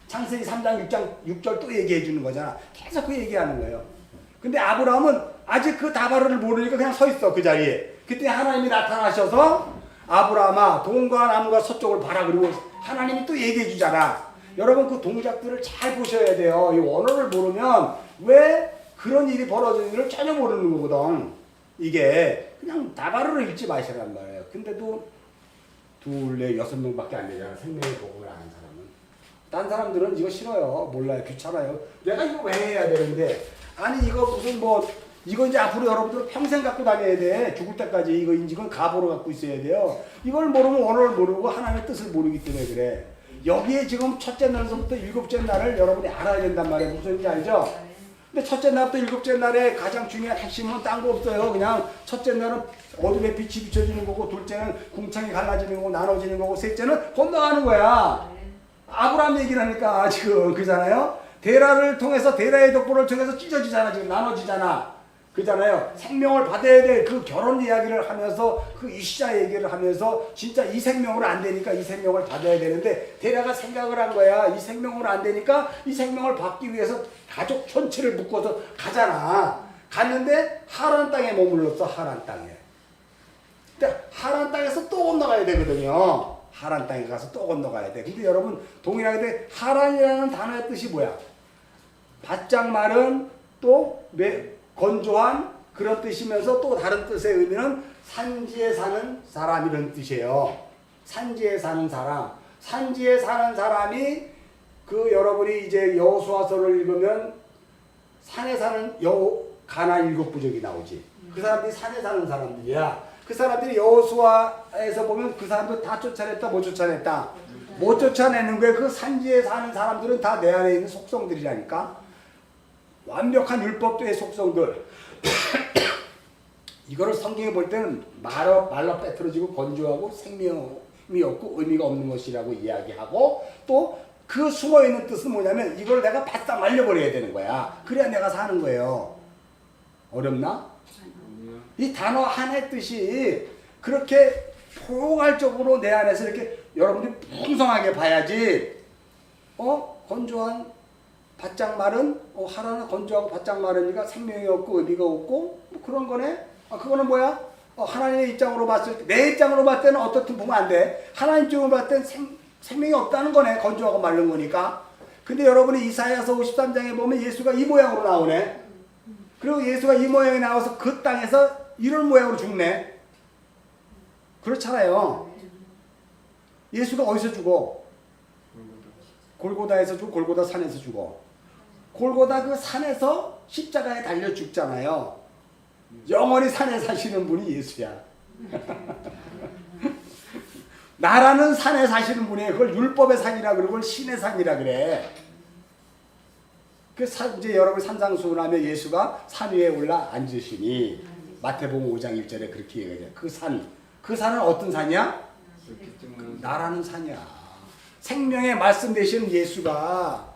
창세기 3장 6절 또 얘기해 주는 거잖아. 계속 그 얘기하는 거예요. 근데 아브라함은 아직 그 다바르를 모르니까 그냥 서 있어 그 자리에. 그때 하나님이 나타나셔서 아브라함아 동과 남과 서쪽을 봐라 그리고 하나님이 또 얘기해 주잖아. 여러분 그 동작들을 잘 보셔야 돼요. 이 원어를 모르면 왜 그런 일이 벌어지는지를 전혀 모르는 거거든. 이게 그냥 다바르를 읽지 마시란 말이에요. 근데도 둘, 넷, 6명밖에 안 되잖아. 생명의 복음을 아는 사람은. 딴 사람들은 이거 싫어요. 몰라요. 귀찮아요. 내가 이거 왜 해야 되는데. 아니 이거 무슨 뭐 이거 이제 앞으로 여러분들 평생 갖고 다녀야 돼. 죽을 때까지 이건 가보로 갖고 있어야 돼요. 이걸 모르면 원어를 모르고 하나님의 뜻을 모르기 때문에 그래. 여기에 지금 첫째 날서부터 일곱째 날을 여러분이 알아야 된단 말이에요. 무슨 얘기인지 알죠? 근데 첫째 날부터 일곱째 날에 가장 중요한 핵심은 딴 거 없어요. 그냥 첫째 날은 어둠의 빛이 비춰지는 거고, 둘째는 궁창이 갈라지는 거고, 나눠지는 거고, 셋째는 건너가는 거야. 아브라함 얘기를 하니까 지금 그잖아요. 데라를 통해서 데라의 독보를 통해서 찢어지잖아. 지금 나눠지잖아. 그잖아요. 생명을 받아야 될 그 결혼 이야기를 하면서 그 이시자 얘기를 하면서 진짜 이 생명으로 안 되니까 이 생명을 받아야 되는데 데라가 생각을 한 거야. 이 생명으로 안 되니까 이 생명을 받기 위해서 가족 전체를 묶어서 가잖아. 갔는데 하란 땅에 머물렀어. 하란 땅에. 근데 하란 땅에서 또 건너가야 되거든요. 하란 땅에 가서 또 건너가야 돼. 근데 여러분 동일하게 하란이라는 단어의 뜻이 뭐야? 바짝 마른 또 건조한 그런 뜻이면서 또 다른 뜻의 의미는 산지에 사는 사람 이런 뜻이에요. 산지에 사는 사람. 산지에 사는 사람이 그 여러분이 이제 여호수아서를 읽으면 산에 사는 가나안 7부족이 나오지. 그 사람들이 산에 사는 사람들이야. 그 사람들이 여호수아에서 보면 그 사람들 다 쫓아냈다 못 쫓아냈다. 못 쫓아내는 거에 그 산지에 사는 사람들은 다 내 안에 있는 속성들이라니까. 완벽한 율법도의 속성들. 이거를 성경에 볼 때는 말로 빼트러지고 건조하고 생명이 없고 의미가 없는 것이라고 이야기하고 또 그 숨어있는 뜻은 뭐냐면 이걸 내가 바싹 말려버려야 되는 거야. 그래야 내가 사는 거예요. 어렵나? 이 단어 하나의 뜻이 그렇게 포괄적으로 내 안에서 이렇게 여러분들이 풍성하게 봐야지 건조한 바짝 마른 하라는 건조하고 바짝 마르니까 생명이 없고 의미가 없고 뭐 그런 거네. 그거는 뭐야? 하나님의 입장으로 봤을 때 내 입장으로 봤을 때는 어떻든 보면 안 돼. 하나님 입장으로 봤을 땐 생명이 없다는 거네. 건조하고 마른 거니까. 근데 여러분이 이사야서 53장에 보면 예수가 이 모양으로 나오네. 그리고 예수가 이 모양이 나와서 그 땅에서 이런 모양으로 죽네. 그렇잖아요. 예수가 어디서 죽어? 골고다에서 죽고 골고다 산에서 죽어. 골고다 그 산에서 십자가에 달려 죽잖아요. 영원히 산에 사시는 분이 예수야. 나라는 산에 사시는 분이에요. 그걸 율법의 산이라 그러고 그걸 신의 산이라 그래. 이제 여러분 산상수훈하면 예수가 산 위에 올라 앉으시니 마태복음 5장 1절에 그렇게 얘기해요. 그 산은 어떤 산이야? 나라는 산이야. 생명의 말씀 되시는 예수가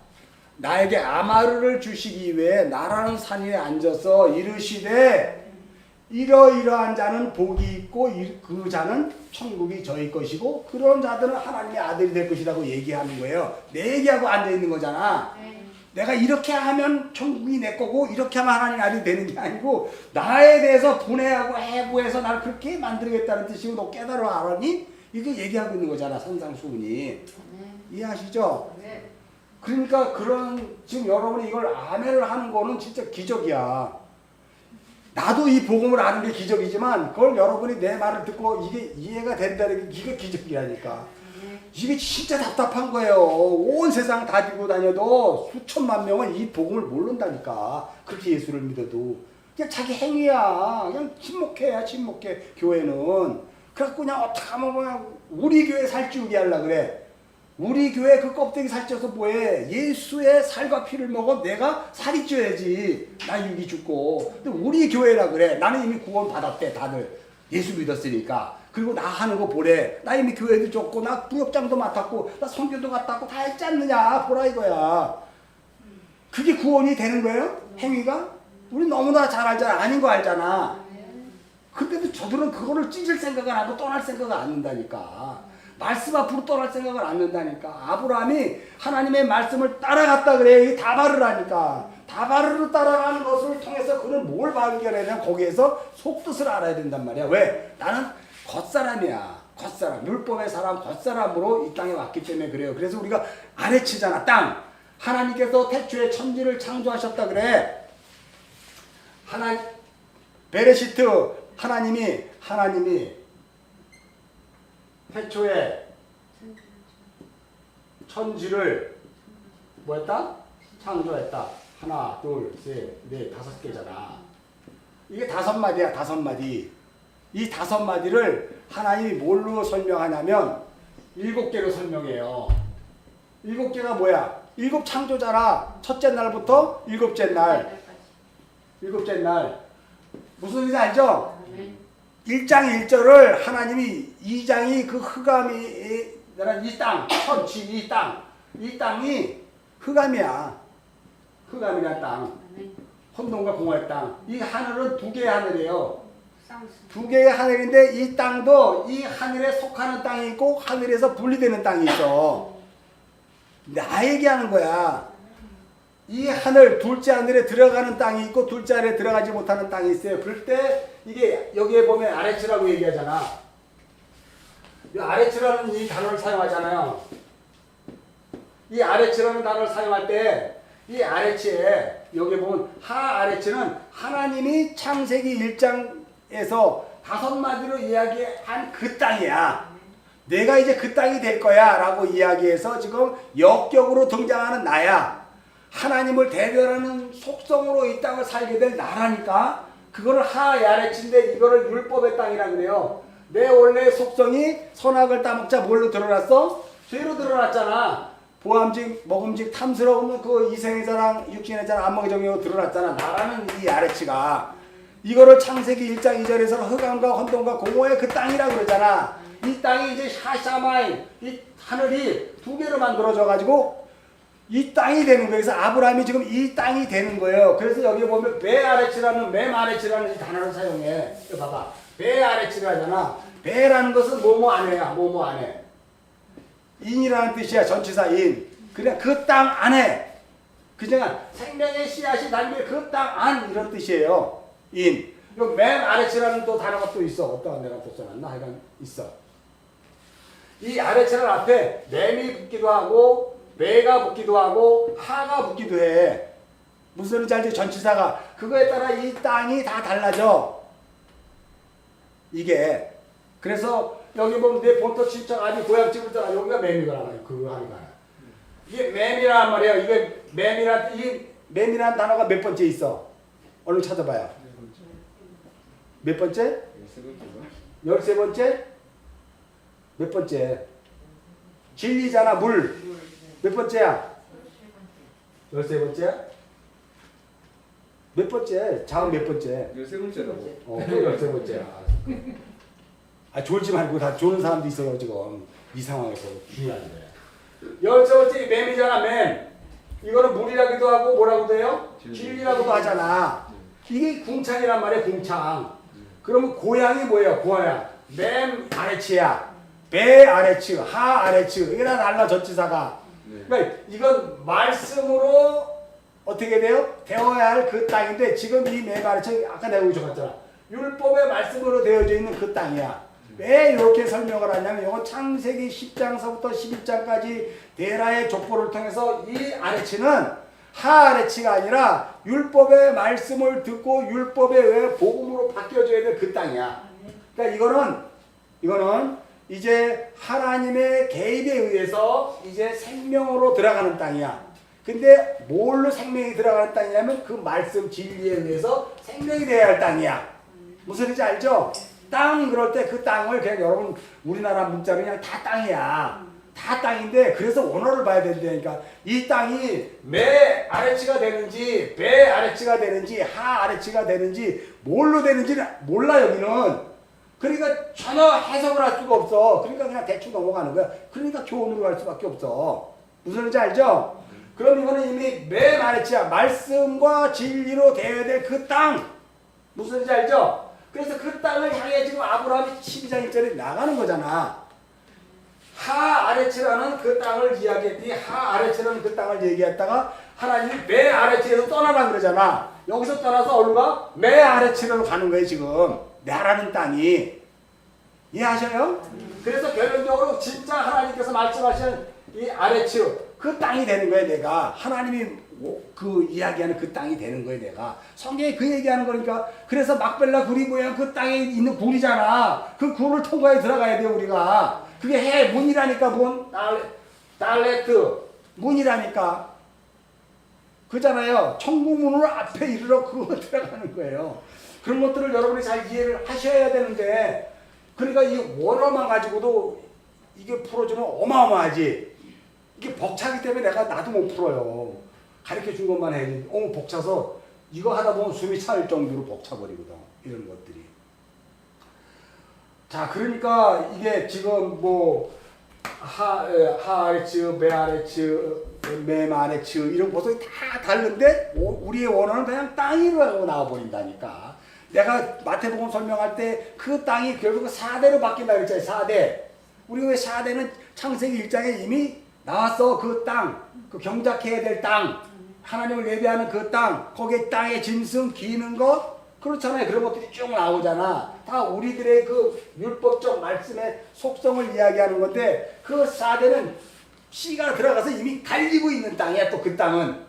나에게 아마르를 주시기 위해 나라는 산 위에 앉아서 이르시되 이러이러한 자는 복이 있고 그 자는 천국이 저희 것이고 그런 자들은 하나님의 아들이 될 것이라고 얘기하는 거예요. 내 얘기하고 앉아있는 거잖아. 내가 이렇게 하면 천국이 내 거고 이렇게 하면 하나님의 아들이 되는 게 아니고 나에 대해서 분해하고 해부해서 나를 그렇게 만들겠다는 뜻이고 너 깨달아 알았니? 이거 얘기하고 있는 거잖아. 산상수훈이. 이해하시죠? 네. 그러니까 지금 여러분이 이걸 아멘을 하는 거는 진짜 기적이야. 나도 이 복음을 아는 게 기적이지만 그걸 여러분이 내 말을 듣고 이게 이해가 된다는 게 이게 기적이라니까. 이게 진짜 답답한 거예요. 온 세상 다 들고 다녀도 수천만 명은 이 복음을 모른다니까. 그렇게 예수를 믿어도. 그냥 자기 행위야. 그냥 침묵해 교회는. 그래갖고 그냥 어떻게 하면 그냥 우리 교회 살찌우게 하려고 그래. 우리 교회 그 껍데기 살쪄서 뭐해? 예수의 살과 피를 먹어 내가 살이 쪄야지. 나 육이 죽고. 근데 우리 교회라 그래. 나는 이미 구원 받았대 다들. 예수 믿었으니까. 그리고 나 하는 거 보래. 나 이미 교회도 줬고 나 부역장도 맡았고 나 선교도 갔다 왔고 다 했지 않느냐 보라 이거야. 그게 구원이 되는 거예요? 행위가? 우리 너무나 잘 알잖아. 아닌 거 알잖아. 근데도 저들은 그거를 찢을 생각을 하고 떠날 생각을 안 한다니까. 말씀 앞으로 떠날 생각을 안 한다니까. 아브라함이 하나님의 말씀을 따라갔다 그래. 이게 다바르라니까. 다바르로 따라가는 것을 통해서 그는 뭘 발견해야 되냐. 거기에서 속뜻을 알아야 된단 말이야. 왜? 나는 겉사람이야. 겉사람. 율법의 사람 겉사람으로 이 땅에 왔기 때문에 그래요. 그래서 우리가 아래치잖아. 땅. 하나님께서 태초에 천지를 창조하셨다 그래. 베레시트 하나님이 태초에 천지를 뭐했다? 창조했다. 하나, 둘, 셋, 넷, 5개잖아. 이게 5마디야, 5마디. 이 5마디를 하나님이 뭘로 설명하냐면 7개로 설명해요. 7개가 뭐야? 7 창조자라. 첫째 날부터 7째 날. 7째 날. 무슨 일인지 알죠? 1장 1절을 하나님이 2장이 그 흑암이 이 땅, 천지 이 땅이 흑암이야. 흑암이란 땅. 혼돈과 공허의 땅. 이 하늘은 2개의 하늘이에요. 2개의 하늘인데 이 땅도 이 하늘에 속하는 땅이 있고 하늘에서 분리되는 땅이 있어. 나 얘기하는 거야. 이 하늘, 둘째 하늘에 들어가는 땅이 있고 둘째 하늘에 들어가지 못하는 땅이 있어요. 그럴 때 이게 여기에 보면 아래치라고 얘기하잖아. 이 아래치라는 이 단어를 사용하잖아요. 이 아래치라는 단어를 사용할 때 이 아래치에 여기 보면 아래치는 하나님이 창세기 1장에서 5마디로 이야기한 그 땅이야. 내가 이제 그 땅이 될 거야 라고 이야기해서 지금 역격으로 등장하는 나야. 하나님을 대변하는 속성으로 이 땅을 살게 될 나라니까. 그거를 아래치인데 이거를 율법의 땅이라 그래요. 내 원래 속성이 선악을 따먹자 뭘로 드러났어? 죄로 드러났잖아. 보암직, 먹음직, 탐스러운 그 이생의 자랑, 육신의 자랑, 안목의 정욕으로 드러났잖아. 나라는 이 아래치가. 이거를 창세기 1장 2절에서는 흑암과 혼돈과 공허의 그 땅이라고 그러잖아. 이 땅이 이제 샤샤마인, 이 하늘이 2개로 만들어져 가지고 이 땅이 되는 거예요. 그래서 아브라함이 지금 이 땅이 되는 거예요. 그래서 여기 보면 베아레치라는 멤아레치라는 이 단어를 사용해. 이거 봐봐. 베아레치라잖아. 베라는 것은 뭐뭐 안에야. 뭐뭐 안에. 인이라는 뜻이야. 전치사 인. 그냥 그 땅 안에. 그냥 생명의 씨앗이 담긴 그 땅 안 이런 뜻이에요. 인. 이거 멤아레치라는 또 단어가 또 있어. 어떤 내가 또 써놨나? 하여간 있어. 이 아레치라는 앞에 렘이 붙기도 하고 매가 붙기도 하고 하가 붙기도 해. 무슨 소리인지 알지? 전치사가. 그거에 따라 이 땅이 다 달라져. 이게. 그래서 여기 보면 내 본토 친척 아니 고향 집을 떠나 여기가 맴이거나 그거 하니까. 이게 맴이란 말이에요. 이게 맴이란 단어가 몇 번째 있어? 얼른 찾아봐요. 몇 번째? 13번째? 몇 번째? 진리잖아. 물. 몇 번째야? 13번째야? 몇 번째? 자음 몇 번째? 13번째라고. 또 13번째야. 졸지 말고 다 조는 사람도 있어요 지금. 이 상황에서 중요한데. 13번째 맴이잖아. 맴. 이거는 물이라고도 하고 뭐라고도 해요? 진리라고도 하잖아. 이게 궁창이란 말이야. 궁창. 그러면 고향이 뭐예요? 고향. 맴 아래치야. 배 아래치, 아래치. 이게 다 달라 전치사가. 그러니까 이건 말씀으로 어떻게 돼요? 되어야 할 그 땅인데 지금 이 매 아래치 아까 내가 적었잖아. 율법의 말씀으로 되어져 있는 그 땅이야. 왜 이렇게 설명을 하냐면 이건 창세기 10장서부터 11장까지 데라의 족보를 통해서 이 아래치는 아래치가 아니라 율법의 말씀을 듣고 율법에 의해 복음으로 바뀌어져야 될 그 땅이야. 그러니까 이거는 이제 하나님의 개입에 의해서 이제 생명으로 들어가는 땅이야. 근데 뭘로 생명이 들어가는 땅이냐면 그 말씀 진리에 의해서 생명이 되어야 할 땅이야. 무슨 말인지 알죠? 땅 그럴 때 그 땅을 그냥 여러분 우리나라 문자로 그냥 다 땅이야. 다 땅인데 그래서 원어를 봐야 된다니까. 이 땅이 매 아래치가 되는지 배 아래치가 되는지 하 아래치가 되는지 뭘로 되는지는 몰라. 여기는 그러니까 전혀 해석을 할 수가 없어. 그러니까 그냥 대충 넘어가는 거야. 그러니까 교훈으로 갈 수밖에 없어. 무슨 말인지 알죠? 그럼 이거는 이미 맨 아래치야. 말씀과 진리로 되어야 될 그 땅. 무슨 말인지 알죠? 그래서 그 땅을 향해 지금 아브라함이 12장 1절에 나가는 거잖아. 하 아래치라는 그 땅을 이야기했더니 하 아래치라는 그 땅을 얘기했다가 하나님이 매 아래치에서 떠나라 그러잖아. 여기서 떠나서 어디로 가? 매 아래치로 가는 거예요 지금. 나라는 땅이. 이해하셔요? 그래서 결론적으로 진짜 하나님께서 말씀하신 이 아래치 그 땅이 되는 거예요 내가. 하나님이 그 이야기하는 그 땅이 되는 거예요 내가. 성경이 그 얘기하는 거니까. 그래서 막벨라 구리 모양 그 땅에 있는 굴이잖아. 그 굴을 통과해 들어가야 돼요 우리가. 그게 해 문이라니까. 문 달레트 문이라니까. 그잖아요. 천국문으로 앞에 이르러 그거 들어가는 거예요. 그런 것들을 여러분이 잘 이해를 하셔야 되는데, 그러니까 이 원어만 가지고도 이게 풀어주면 어마어마하지. 이게 벅차기 때문에 나도 못 풀어요. 가르쳐 준 것만 해야지. 벅차서 이거 하다 보면 숨이 찰 정도로 벅차버리거든. 이런 것들이. 자, 그러니까 이게 지금 뭐 하아레츠, 메아레츠, 메마레츠 이런 것들이 다 다른데 우리의 원어는 그냥 땅이라고 나와버린다니까. 내가 마태복음 설명할 때 그 땅이 결국 4대로 바뀐다 그랬잖아요. 4대. 우리가 왜 4대는 창세기 1장에 이미 나왔어. 그 땅, 그 경작해야 될 땅, 하나님을 예배하는 그 땅, 거기에 땅의 짐승, 기는 것, 그렇잖아요. 그런 것들이 쭉 나오잖아. 다 우리들의 그 율법적 말씀의 속성을 이야기하는 건데, 그 4대는 씨가 들어가서 이미 달리고 있는 땅이야. 또 그 땅은.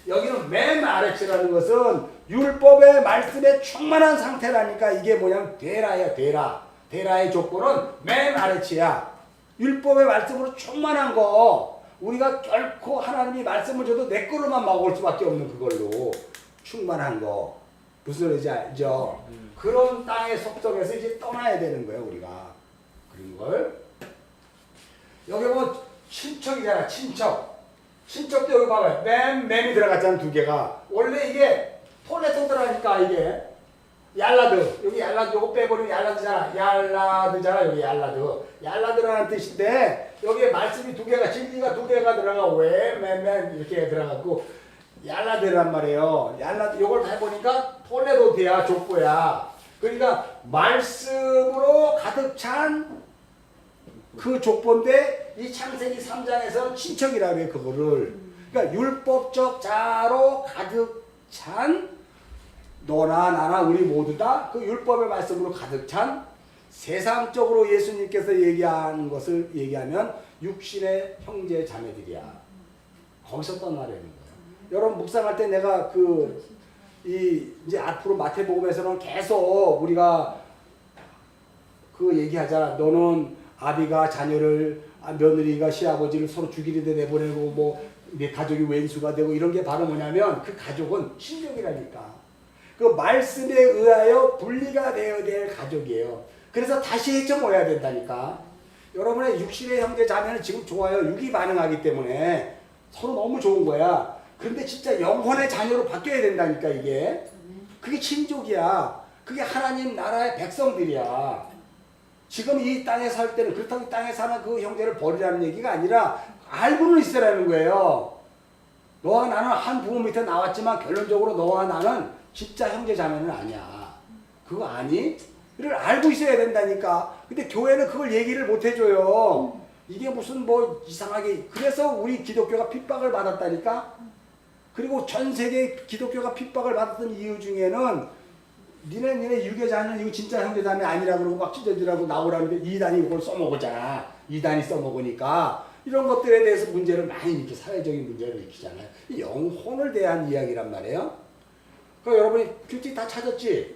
여기는 맨 아래치라는 것은 율법의 말씀에 충만한 상태라니까. 이게 뭐냐면 되라야 되라. 되라의 조건은 맨 아래치야. 율법의 말씀으로 충만한 거. 우리가 결코 하나님이 말씀을 줘도 내 거로만 먹을 수밖에 없는 그걸로 충만한 거. 무슨 소리인지 알죠? 그런 땅의 속성에서 이제 떠나야 되는 거예요 우리가. 그런 걸. 여기 보면 친척이잖아. 친척도 여기 봐봐요. 맴이 들어갔잖아. 2개가. 원래 이게 톤에 들어가니까 이게 얄라드. 여기 얄라드 요거 빼버리면 얄라드잖아. 얄라드잖아. 여기 얄라드. 얄라드라는 뜻인데 여기에 말씀이 2개가, 진리가 2개가 들어가. 왜 맨 이렇게 들어가고 얄라드란 말이에요. 얄라드 요걸 해보니까 톨레도드야. 족보야. 그러니까 말씀으로 가득 찬 그 족보인데 이 창세기 3장에서는 친척이라고 해요. 그거를. 그러니까 율법적 자로 가득 찬 너나 나나 우리 모두 다 그 율법의 말씀으로 가득 찬 세상적으로 예수님께서 얘기하는 것을 얘기하면 육신의 형제 자매들이야. 거기서 떠나려는 거예요. 여러분 묵상할 때 내가 이제 앞으로 마태복음에서는 계속 우리가 그 얘기하잖아. 너는 아비가 자녀를, 며느리가 시아버지를 서로 죽이는데 내보내고 뭐 내 가족이 왼수가 되고 이런 게 바로 뭐냐면 그 가족은 신족이라니까. 그 말씀에 의하여 분리가 되어야 될 가족이에요. 그래서 다시 해쳐 모여야 된다니까. 여러분의 육신의 형제 자매는 지금 좋아요. 육이 반응하기 때문에 서로 너무 좋은 거야. 그런데 진짜 영혼의 자녀로 바뀌어야 된다니까 이게. 그게 친족이야. 그게 하나님 나라의 백성들이야. 지금 이 땅에 살 때는 그렇다고 이 땅에 사는 그 형제를 버리라는 얘기가 아니라 알고는 있으라는 거예요. 너와 나는 한 부모 밑에 나왔지만 결론적으로 너와 나는 진짜 형제 자매는 아니야. 그거 아니? 이를 알고 있어야 된다니까. 근데 교회는 그걸 얘기를 못 해줘요. 이게 무슨 뭐 이상하게. 그래서 우리 기독교가 핍박을 받았다니까. 그리고 전 세계 기독교가 핍박을 받았던 이유 중에는 니네 유교자는 이거 진짜 형제자매 아니라 그러고 막 찢어지라고 나오라는데 이단이 이걸 써먹었잖아. 이단이 써먹으니까 이런 것들에 대해서 문제를 많이 일으키, 사회적인 문제를 일으키잖아요. 영혼을 대한 이야기란 말이에요. 그러니까 여러분이 규칙 다 찾았지?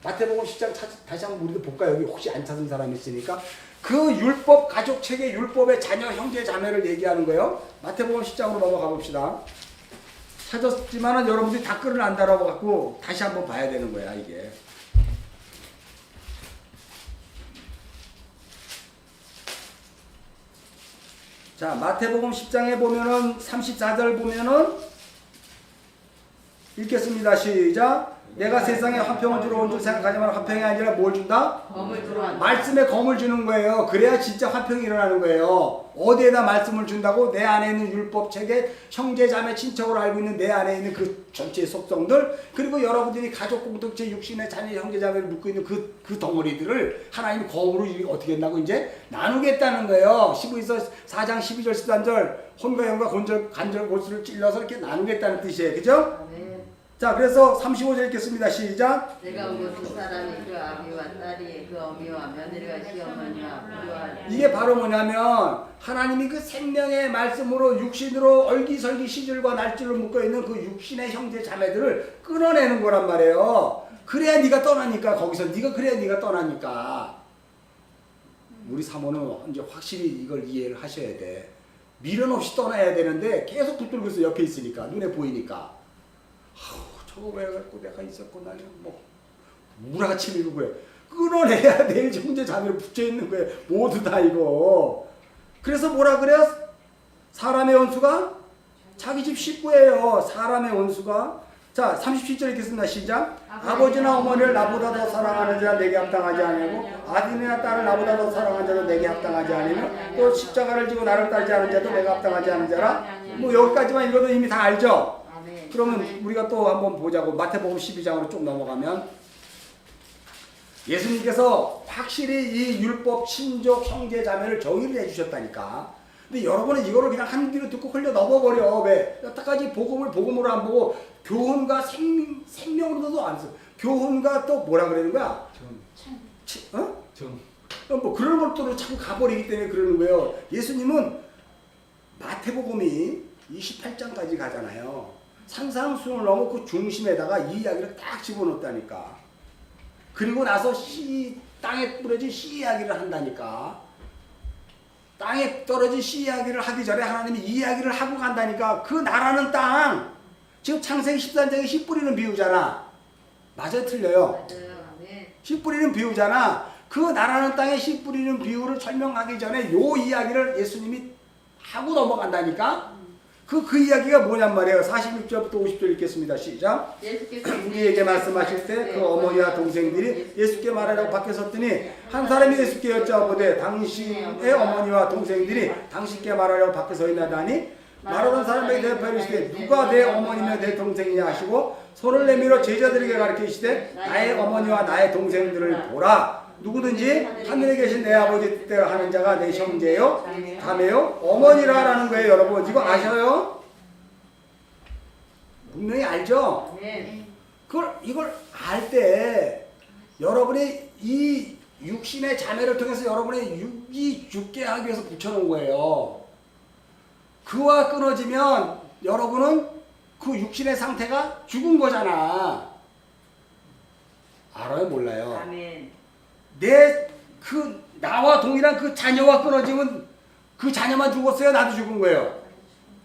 마태복음 10장 다시 한번 우리도 볼까요? 여기 혹시 안 찾은 사람이 있으니까. 그 율법 가족책의 율법의 자녀 형제 자매를 얘기하는 거예요. 마태복음 10장으로 넘어가 봅시다. 찾았지만은 여러분들이 댓글을 안 달아갖고 다시 한번 봐야 되는 거야 이게. 자, 마태복음 10장에 보면은 34절 보면은 읽겠습니다. 시작. 내가 세상에 화평을 주러 온 줄 생각하지만 화평이 아니라 뭘 준다? 검을 주러 말씀에 검을 주는 거예요. 그래야 진짜 화평이 일어나는 거예요. 어디에다 말씀을 준다고? 내 안에 있는 율법책에 형제 자매 친척으로 알고 있는 내 안에 있는 그 전체의 속성들, 그리고 여러분들이 가족 공동체 육신의 자녀 형제 자매를 묻고 있는 그 덩어리들을 하나님이 검으로 어떻게 한다고 이제 나누겠다는 거예요. 15에서 4장 12절 13절 혼과 영과 간절 골수를 찔러서 이렇게 나누겠다는 뜻이에요. 그죠? 아멘. 자, 그래서 35절 읽겠습니다. 시작. 내가 온 두 사람이 그 아비와 딸이 그 어미와 며느리와 시어머니와 부모와 이게 바로 뭐냐면 하나님이 그 생명의 말씀으로 육신으로 얼기설기 시절과 날짜를 묶어 있는 그 육신의 형제 자매들을 끊어내는 거란 말이에요. 그래야 네가 떠나니까 거기서 그래야 네가 떠나니까. 우리 사모는 이제 확실히 이걸 이해를 하셔야 돼. 미련 없이 떠나야 되는데 계속 붙들고 있어. 옆에 있으니까 눈에 보이니까. 저거 왜 갖고 내가 있었구나. 뭐 우라치 밀고 그래. 끊어내야 내 형제 자매로 붙여 있는 거예요. 모두 다 이거. 그래서 뭐라 그래요? 사람의 원수가 자기 집 식구예요. 사람의 원수가. 자, 37절 읽겠습니다. 시작. 아버지나 어머니를 나보다 더 사랑하는 자가 내게 합당하지 아니하고 아들이나 딸을 나보다 더 사랑하는 자도 내게 합당하지 아니며 또 십자가를 지고 나를 따르지 않은 자도 내가 합당하지 않은 자라. 뭐 여기까지만 읽어도 이미 다 알죠? 그러면 우리가 또 한번 보자고. 마태복음 12장으로 쭉 넘어가면 예수님께서 확실히 이 율법 친족 형제 자매를 정의를 해주셨다니까. 근데 여러분은 이거를 그냥 한 귀로 듣고 흘려 넘어버려. 왜? 여태까지 복음으로 안 보고 교훈과 생명으로도 안 써. 교훈과 또 뭐라 그러는 거야? 뭐 그런 것들로 자꾸 가버리기 때문에 그러는 거예요. 예수님은 마태복음이 28장까지 가잖아요. 상상수를 넘어 그 중심에다가 이 이야기를 딱 집어넣었다니까. 그리고 나서 땅에 뿌려진 씨 이야기를 한다니까. 땅에 떨어진 씨 이야기를 하기 전에 하나님이 이 이야기를 하고 간다니까. 그 나라는 땅. 지금 창세기 13장에 씨 뿌리는 비유잖아. 맞아요? 틀려요? 씨 뿌리는 비유잖아. 그 나라는 땅에 씨 뿌리는 비유를 설명하기 전에 요 이야기를 예수님이 하고 넘어간다니까. 그 이야기가 뭐냔 말이에요. 46절부터 50절 읽겠습니다. 시작. 우리에게 말씀하실 때 그 어머니와 동생들이 예수께 말하라고 밖에 섰더니 한 사람이 예수께 여짜오되 당신의 어머니와 동생들이 당신께 말하라고 밖에 서 있나다니 말하던 사람에게 대답하여 이르시되 누가 내 어머니며 내 동생이냐 하시고 손을 내밀어 제자들에게 가르치시되 나의 어머니와 나의 동생들을 보라. 누구든지 하늘에 계신 내 아버지 뜻대로 하는 자가 내 형제요, 자매요, 어머니라라는 거예요. 여러분 이거 아셔요? 분명히 알죠? 이걸 알 때 여러분이 이 육신의 자매를 통해서 여러분의 육이 죽게 하기 위해서 붙여놓은 거예요. 그와 끊어지면 여러분은 그 육신의 상태가 죽은 거잖아. 알아요? 몰라요? 아멘. 나와 동일한 그 자녀와 끊어지면 그 자녀만 죽었어요? 나도 죽은 거예요?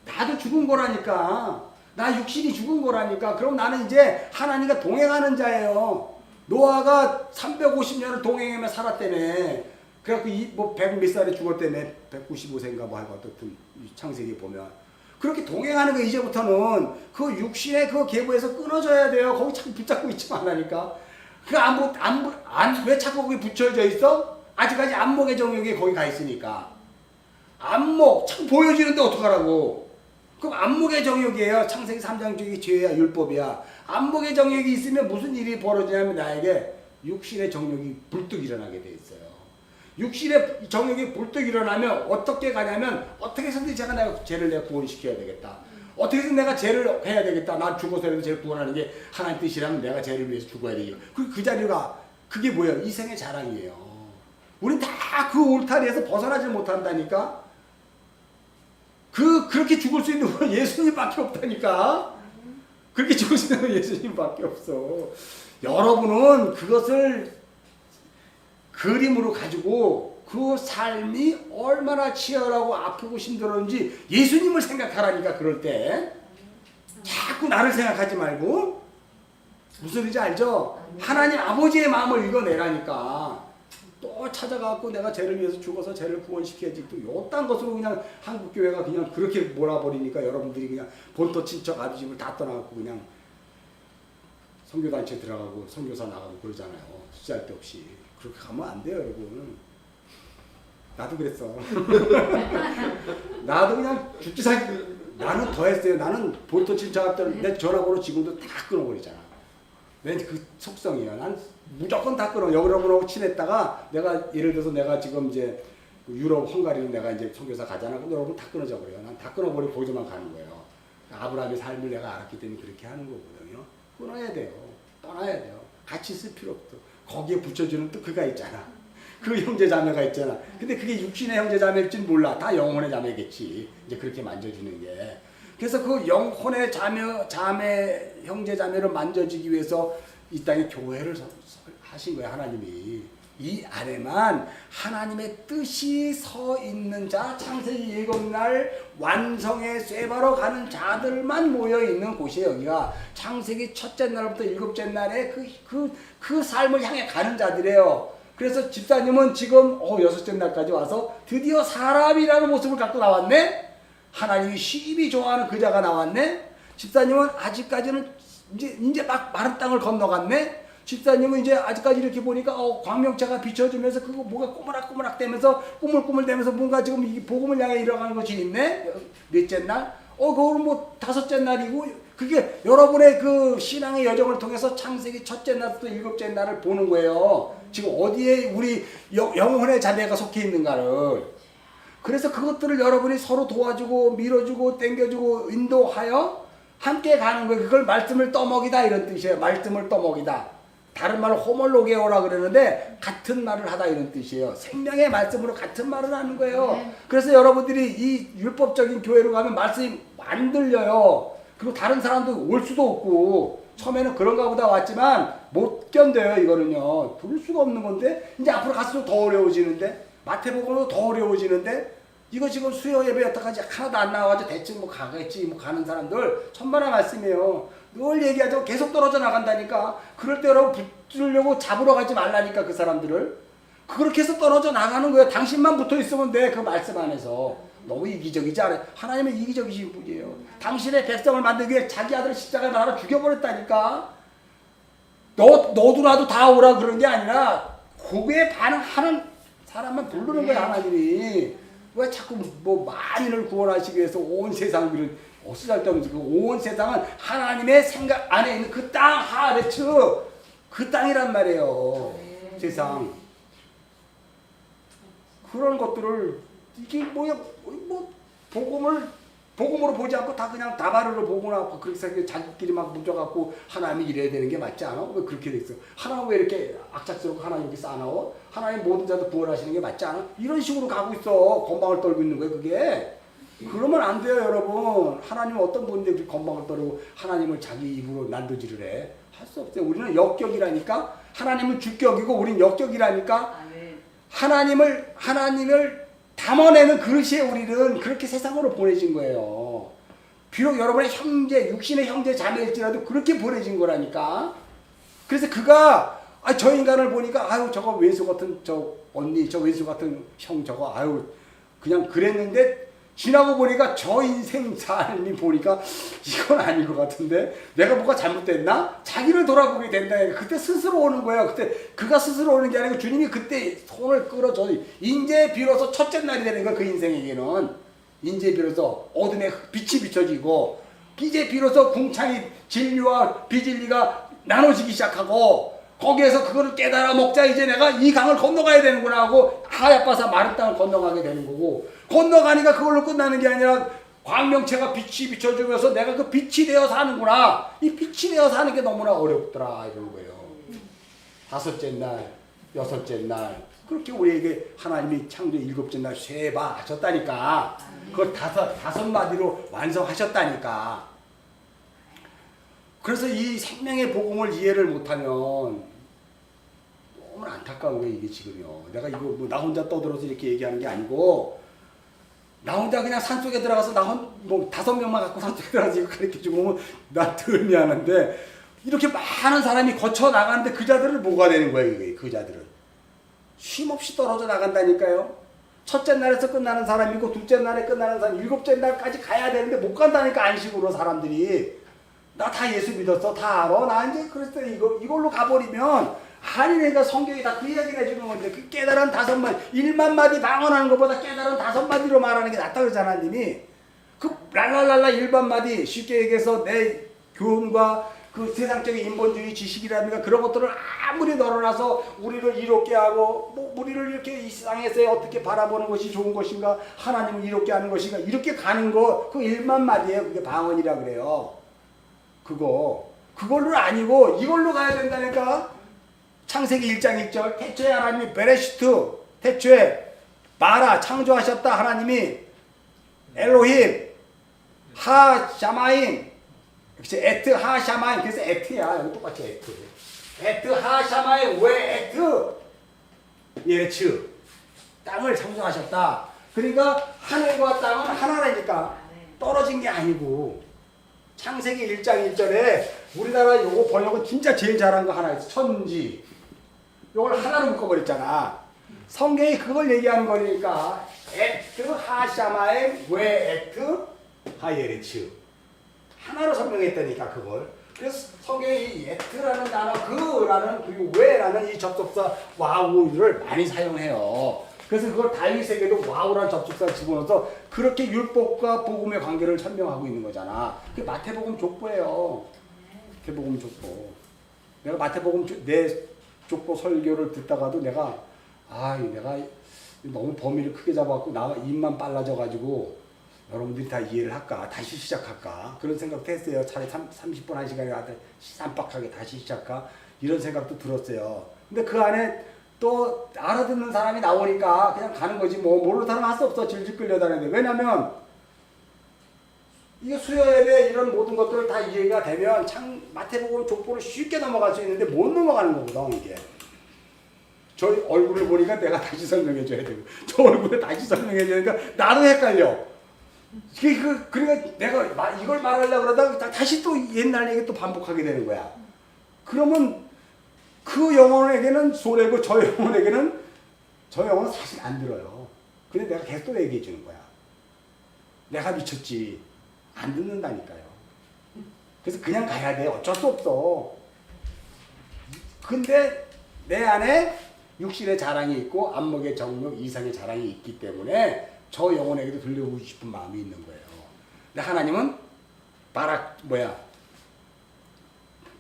나도 죽은 거라니까. 나 육신이 죽은 거라니까. 그럼 나는 이제 하나님과 동행하는 자예요. 노아가 350년을 동행하며 살았다네. 그래갖고 뭐 100 몇 살에 죽었다네. 195세인가 뭐 하고 어떻든 창세기 보면. 그렇게 동행하는 거 이제부터는 그 육신의 그 계보에서 끊어져야 돼요. 거기 자꾸 붙잡고 있지 말라니까. 왜 자꾸 거기 붙여져 있어? 아직까지 안목의 정욕이 거기 가 있으니까. 안목, 자꾸 보여지는데 어떡하라고. 그럼 안목의 정욕이에요. 창세기 3장 쪽이 죄야, 율법이야. 안목의 정욕이 있으면 무슨 일이 벌어지냐면 나에게 육신의 정욕이 불뚝 일어나게 돼 있어요. 육신의 정욕이 불뚝 일어나면 어떻게 가냐면 어떻게 해서든지 내가 죄를 내가 구원시켜야 되겠다. 어떻게 해서 내가 죄를 해야 되겠다. 난 죽어서라도 죄를 구원하는 게 하나님 뜻이라면 내가 죄를 위해서 죽어야 되겠다. 그 자리가 그게 뭐예요? 이생의 자랑이에요. 우린 다 그 울타리에서 벗어나지 못한다니까. 그렇게 죽을 수 있는 건 예수님밖에 없다니까. 그렇게 죽을 수 있는 건 예수님밖에 없어. 여러분은 그것을 그림으로 가지고 그 삶이 얼마나 치열하고 아프고 힘들었는지 예수님을 생각하라니까. 그럴 때 자꾸 나를 생각하지 말고. 무슨 소리인지 알죠? 하나님 아버지의 마음을 읽어내라니까. 또 찾아가고 내가 죄를 위해서 죽어서 죄를 구원시켜야지. 또 요딴 것으로 그냥 한국교회가 그냥 그렇게 몰아버리니까 여러분들이 그냥 본토 친척 아버지를 다 떠나갖고 그냥 선교단체 들어가고 선교사 나가고 그러잖아요. 쓰잘데없이. 그렇게 가면 안 돼요, 여러분. 나도 그랬어. 나도 그냥 죽지 살기. 나는 더 했어요. 나는 볼터 친척한테 내 전화번호 지금도 다 끊어버리잖아. 내 그 속성이야. 난 무조건 다 끊어. 여러분하고 친했다가 내가 예를 들어서 내가 지금 이제 유럽 헝가리로 내가 이제 선교사 가잖아. 그럼 여러분 다 끊어져 버려요. 난 다 끊어버리고 거기서만 가는 거예요. 아브라함의 삶을 내가 알았기 때문에 그렇게 하는 거거든요. 끊어야 돼요. 떠나야 돼요. 같이 있을 필요 없어. 거기에 붙여주는 또 그가 있잖아. 그 형제 자매가 있잖아. 근데 그게 육신의 형제 자매일지는 몰라. 다 영혼의 자매겠지. 이제 그렇게 만져주는 게. 그래서 그 영혼의 자매 형제 자매를 만져주기 위해서 이 땅에 교회를 하신 거야, 하나님이. 이 안에만 하나님의 뜻이 서 있는 자, 창세기 7날 완성에 쇠바로 가는 자들만 모여 있는 곳이 여기가 창세기 첫째 날부터 7째 날에 그 삶을 향해 가는 자들이에요. 그래서 집사님은 지금 6째 날까지 와서 드디어 사람이라는 모습을 갖고 나왔네. 하나님이 심히 좋아하는 그 자가 나왔네. 집사님은 아직까지는 이제 막 마른 땅을 건너갔네. 집사님은 이제 아직까지 이렇게 보니까 광명차가 비춰주면서 그거 뭐가 꼬물락꼬물락 대면서 꾸물꾸물대면서 뭔가 지금 이 복음을 향해 일어가는 것이 있네. 몇째 날? 그거는 뭐 5째 날이고 그게 여러분의 그 신앙의 여정을 통해서 창세기 첫째 날부터 7째 날을 보는 거예요. 지금 어디에 우리 영혼의 자매가 속해 있는가를. 그래서 그것들을 여러분이 서로 도와주고 밀어주고 땡겨주고 인도하여 함께 가는 거예요. 그걸 말씀을 떠먹이다 이런 뜻이에요. 말씀을 떠먹이다. 다른 말로 호몰로게오라 그러는데 같은 말을 하다 이런 뜻이에요. 생명의 말씀으로 같은 말을 하는 거예요. 그래서 여러분들이 이 율법적인 교회로 가면 말씀이 안 들려요. 그리고 다른 사람도 올 수도 없고 처음에는 그런가 보다 왔지만 못 견뎌요. 이거는요. 부를 수가 없는 건데 이제 앞으로 갈수록 더 어려워지는데 마태복음도 더 어려워지는데 이거 지금 수요 예배 여태까지 하나도 안 나와가지고 대충 뭐 가겠지 뭐 가는 사람들 천만의 말씀이에요. 늘 얘기하죠. 계속 떨어져 나간다니까. 그럴 때 여러분 붙으려고 잡으러 가지 말라니까 그 사람들을. 그렇게 해서 떨어져 나가는 거예요. 당신만 붙어 있으면 돼. 그 말씀 안에서. 너무 이기적이지 않아요? 하나님은 이기적이신 분이에요. 당신의 백성을 만들기 위해 자기 아들을 십자가에 달아 죽여버렸다니까. 너도 나도 다 오라 그런 게 아니라 그거에 반응하는 사람만 부르는 거야 하나님이. 왜 자꾸 뭐 만인을 구원하시기 위해서 온 세상을 쓰잘데없는 온 세상은 하나님의 생각 안에 있는 그 땅 하레츠 그 땅이란 말이에요. 세상 그런 것들을 이게 뭐야 뭐 복음으로 보지 않고 다 그냥 다바르로 보거나 그렇게 생각 자기끼리 막 뭉쳐갖고 하나님이 이래야 되는 게 맞지 않아? 왜 그렇게 돼 있어? 하나님 왜 이렇게 악착스럽고 하나님 이렇게 싸나워? 하나님 모든 자도 구원하시는 게 맞지 않아? 이런 식으로 가고 있어. 건방을 떨고 있는 거예요 그게. 그러면 안 돼요 여러분. 하나님은 어떤 분인데 우리 건방을 떨고 하나님을 자기 입으로 난도질을 해? 할 수 없어요. 우리는 역격이라니까. 하나님은 주격이고 우리는 역격이라니까. 하나님을 담아내는 그릇이에요. 우리는 그렇게 세상으로 보내진 거예요. 비록 여러분의 형제 육신의 형제 자매일지라도 그렇게 보내진 거라니까. 그래서 그가 저 인간을 보니까 아유 저거 왼수 같은 저 언니 저 왼수 같은 형 저거 아유 그냥 그랬는데 지나고 보니까 저 인생 삶이 보니까 이건 아닌 것 같은데 내가 뭐가 잘못됐나? 자기를 돌아보게 된다. 그때 스스로 오는 거예요. 그때 그가 스스로 오는 게 아니고 주님이 그때 손을 끌어줘. 인제 비로소 첫째 날이 되는 거야. 그 인생에게는. 인제 비로소 어둠의 빛이 비춰지고 이제 비로소 궁창이 진리와 비진리가 나눠지기 시작하고 거기에서 그거를 깨달아 먹자. 이제 내가 이 강을 건너가야 되는구나 하고 하얗바사 마른 땅을 건너가게 되는 거고 건너가니까 그걸로 끝나는 게 아니라 광명체가 빛이 비춰주면서 내가 그 빛이 되어 사는구나. 이 빛이 되어 사는 게 너무나 어렵더라 이런 거예요. 5째 날, 6째 날 그렇게 우리에게 하나님이 창조 7째 날 쇠바 하셨다니까. 그걸 다섯 마디로 완성하셨다니까. 그래서 이 생명의 복음을 이해를 못하면 너무 안타까운 거예요 이게 지금요. 내가 이거 뭐 나 혼자 떠들어서 이렇게 얘기하는 게 아니고 나 혼자 그냥 산속에 들어가서 뭐 5명만 갖고 산속에 들어가서 이거 가르쳐주고 오면 나 덜 미안한데 이렇게 많은 사람이 거쳐 나가는데 그 자들은 뭐가 되는 거예요 이게 그 자들은 쉼없이 떨어져 나간다니까요. 첫째 날에서 끝나는 사람이고 둘째 날에 끝나는 사람 7째 날까지 가야 되는데 못 간다니까 안식으로 사람들이. 나 다 예수 믿었어. 다 알아. 나 이제 그랬어. 이걸로 가버리면 아니 내가 성경이 다 그 이야기를 해주는 건데 그 깨달은 5마디 1만 마디 방언하는 것보다 깨달은 5마디로 말하는 게 낫다 그러잖아 하나님이. 그 랄랄랄라 1만 마디 쉽게 얘기해서 내 교훈과 그 세상적인 인본주의 지식이라든가 그런 것들을 아무리 널어놔서 우리를 이롭게 하고 뭐 우리를 이렇게 이 세상에서 어떻게 바라보는 것이 좋은 것인가 하나님을 이롭게 하는 것인가 이렇게 가는 거 그 1만 마디예요. 그게 방언이라 그래요. 그걸로 아니고 이걸로 가야 된다니까. 창세기 1장 1절 태초에 하나님이 베레시트 태초에 마라 창조하셨다. 하나님이 엘로힘 하 샤마임 그치 에트 하 샤마임 그래서 에트야. 여기 똑같이 에트 하 샤마임 왜 에트 예츠 땅을 창조하셨다. 그러니까 하늘과 땅은 하나라니까 떨어진 게 아니고. 창세기 1장 1절에 우리나라 요거 번역은 진짜 제일 잘한 거 하나 있어. 천지 요걸 하나로 묶어버렸잖아. 성경이 그걸 얘기하는 거니까 에트 하샤마엠 왜 에트 하예레츠 하나로 설명했다니까 그걸. 그래서 성경이 이 에트라는 단어 그라는 그리고 왜라는 이 접속사 와우를 많이 사용해요. 그래서 그걸 다윗에게도 와우라는 접속사를 집어넣어서 그렇게 율법과 복음의 관계를 설명하고 있는 거잖아. 그게 마태복음 족보예요. 마태복음 족보. 내가 마태복음 내 족보 설교를 듣다가도 내가 너무 범위를 크게 잡아갖고 나 입만 빨라져가지고 여러분들이 다 이해를 할까? 다시 시작할까? 그런 생각도 했어요. 차라리 30분 1시간에 쌈박하게 다시 시작할까? 이런 생각도 들었어요. 근데 그 안에 또 알아듣는 사람이 나오니까 그냥 가는 거지. 뭐 모르는 사람 할 수 없어. 질질 끌려다니는데. 왜냐면 이게 수요예배 이런 모든 것들 다 이해가 되면 마태복음 족보를 쉽게 넘어갈 수 있는데 못 넘어가는 거거든 이게. 저 얼굴을 보니까 내가 다시 설명해 줘야 되고 저 얼굴을 다시 설명해 주니까 나도 헷갈려. 그러니까 내가 이걸 말하려고 그러다가 다시 또 옛날 얘기 또 반복하게 되는 거야. 그러면 그 영혼에게는 손해고 저 영혼은 사실 안 들어요. 근데 내가 계속 또 얘기해 주는 거야. 내가 미쳤지. 안 듣는다니까요. 그래서 그냥 가야 돼. 어쩔 수 없어. 근데 내 안에 육신의 자랑이 있고 안목의 정욕 이상의 자랑이 있기 때문에 저 영혼에게도 들려주고 싶은 마음이 있는 거예요. 근데 하나님은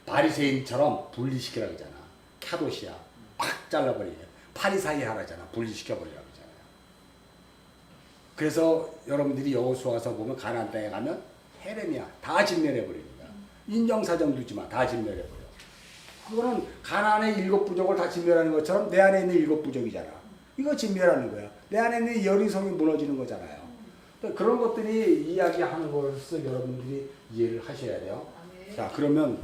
바리새인처럼 분리시키라고 하잖아. 카도시야. 팍 잘라버리게. 파리사이 하라잖아. 분리시켜버리라고 하잖아요. 그래서 여러분들이 여호수아서 보면 가나안 땅에 가면 헤렘이야. 다 진멸해버리는 거야. 인정사정 두지 마. 다 진멸해버려. 그거는 가나안의 7부족을 다 진멸하는 것처럼 내 안에 있는 7부족이잖아. 이거 진멸하는 거야. 내 안에 있는 여리성이 무너지는 거잖아요. 그러니까 그런 것들이 이야기하는 것을 여러분들이 이해를 하셔야 돼요. 자, 그러면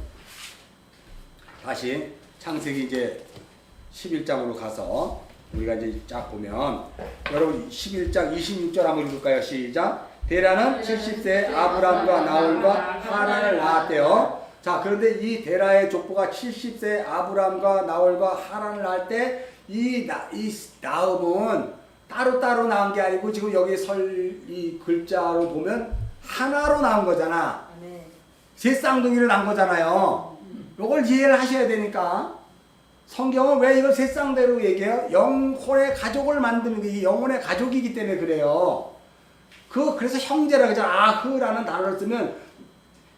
다시 창세기 이제 11장으로 가서 우리가 이제 쫙 보면 여러분 11장 26절 한번 읽을까요? 시작. 데라는 70세 아브람과 나홀과 하란을 낳았대요. 자, 그런데 이 데라의 족보가 70세 아브람과 나홀과 하란을 낳을 때 이 낳음은 따로따로 낳은 게 아니고 지금 여기 이 글자로 보면 하나로 낳은 거잖아. 세 쌍둥이를 낳은 거잖아요. 이걸 이해를 하셔야 되니까. 성경은 왜 이걸 세 쌍대로 얘기해요? 영혼의 가족을 만드는 게 이 영혼의 가족이기 때문에 그래요. 그래서 형제라 그러잖아. 아흐라는 단어를 쓰면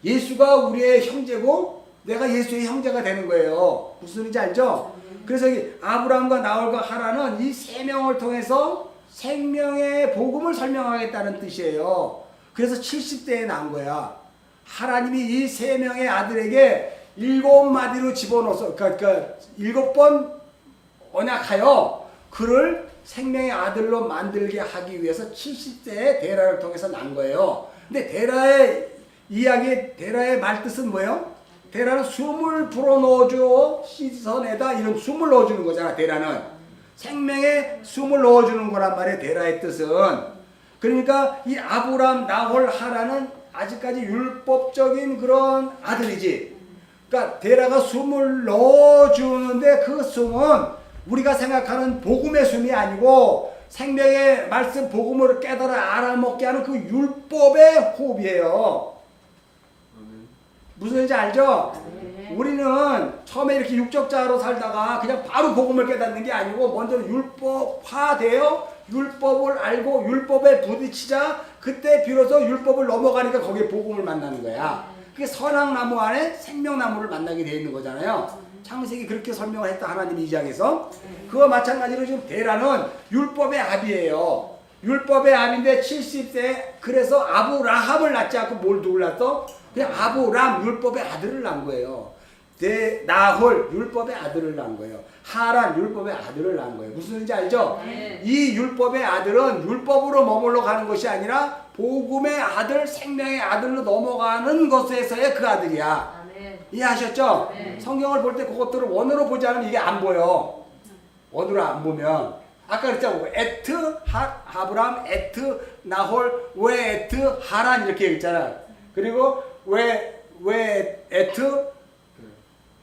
예수가 우리의 형제고 내가 예수의 형제가 되는 거예요. 무슨 소리인지 알죠? 그래서 이 아브라함과 나홀과 하란은 이 세 명을 통해서 생명의 복음을 설명하겠다는 뜻이에요. 그래서 70세에 낳은 거야. 하나님이 이 세 명의 아들에게 7마디로 집어넣어서 그러니까 7번 언약하여 그를 생명의 아들로 만들게 하기 위해서 70세에 데라를 통해서 난 거예요. 근데 데라의 말뜻은 뭐예요? 데라는 숨을 불어넣어줘 시선에다 이런 숨을 넣어주는 거잖아. 데라는 생명의 숨을 넣어주는 거란 말이에요. 데라의 뜻은. 그러니까 이 아브람 나홀 하란은 아직까지 율법적인 그런 아들이지. 그러니까 데라가 숨을 넣어주는데 그 숨은 우리가 생각하는 복음의 숨이 아니고 생명의 말씀 복음을 깨달아 알아먹게 하는 그 율법의 호흡이에요. 무슨 얘기인지 알죠? 네. 우리는 처음에 이렇게 육적자로 살다가 그냥 바로 복음을 깨닫는 게 아니고 먼저 율법화되어 율법을 알고 율법에 부딪히자 그때 비로소 율법을 넘어가니까 거기에 복음을 만나는 거야. 그게 선악나무 안에 생명나무를 만나게 되어 있는 거잖아요. 창세기 그렇게 설명을 했다 하나님이 2장에서. 그와 마찬가지로 지금 데라는 율법의 압이에요. 율법의 압인데 70세 그래서 아브라함을 낳지 않고 뭘 누굴 낳았어? 그냥 아브람 율법의 아들을 낳은 거예요. 나홀 율법의 아들을 낳은 거예요. 하란 율법의 아들을 낳은 거예요. 무슨 말인지 알죠? 네. 이 율법의 아들은 율법으로 머물러 가는 것이 아니라 복음의 아들, 생명의 아들로 넘어가는 것에서의 그 아들이야. 아멘. 이해하셨죠? 네. 성경을 볼 때 그것들을 원어로 보지 않으면 이게 안 보여. 원어로 안 보면 아까 그랬잖아. 에트 아브람, 에트 나홀, 왜 에트 하란 이렇게 했잖아. 그리고 왜 에트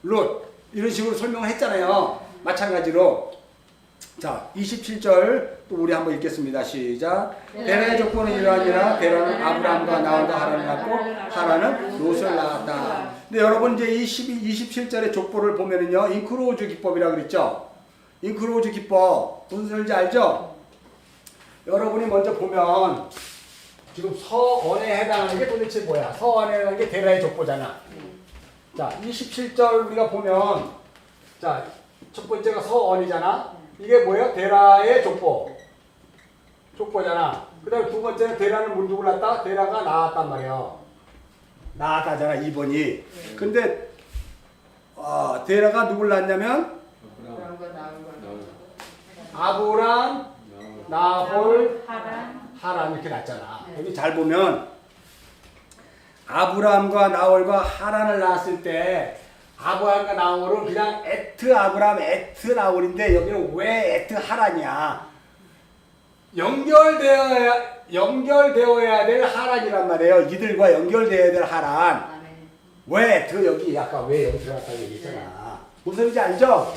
롯 이런 식으로 설명을 했잖아요. 마찬가지로 자 27절 또 우리 한번 읽겠습니다. 시작. 데라의 족보는 이러하니라. 데라는 아브람과 나홀과 하란을 낳고 하란은 롯을 낳았다. 근데 여러분 이제 이 27절의 족보를 보면은요 인크로우즈 기법이라고 그랬죠. 인크로우즈 기법 무슨 소리인지 알죠? 여러분이 먼저 보면 지금 서원에 해당하는 게 도대체 뭐야? 서원에 해당하는 게 데라의 족보잖아. 자, 27절 우리가 보면 자, 첫 번째가 서원이잖아. 이게 뭐예요? 데라의 족보잖아. 그 다음에 두 번째는 데라는 누굴 낳았다? 데라가 낳았단 말이야. 낳았다잖아, 2번이. 근데 데라가 누굴 낳았냐면 아브람, 나홀, 하란 이렇게 낳았잖아. 여기 잘 보면 아브람과 나홀과 하란을 낳았을 때 아브람과 나홀은 그냥 에트 아브람, 에트 나홀인데 여기는 왜 에트 하란이야? 연결되어야 될 하란이란 말이에요. 이들과 연결되어야 될 하란. 아멘. 왜 에트 여기 아까 왜 여기 들어갔다고 얘기했잖아. 무슨 말인지 알죠?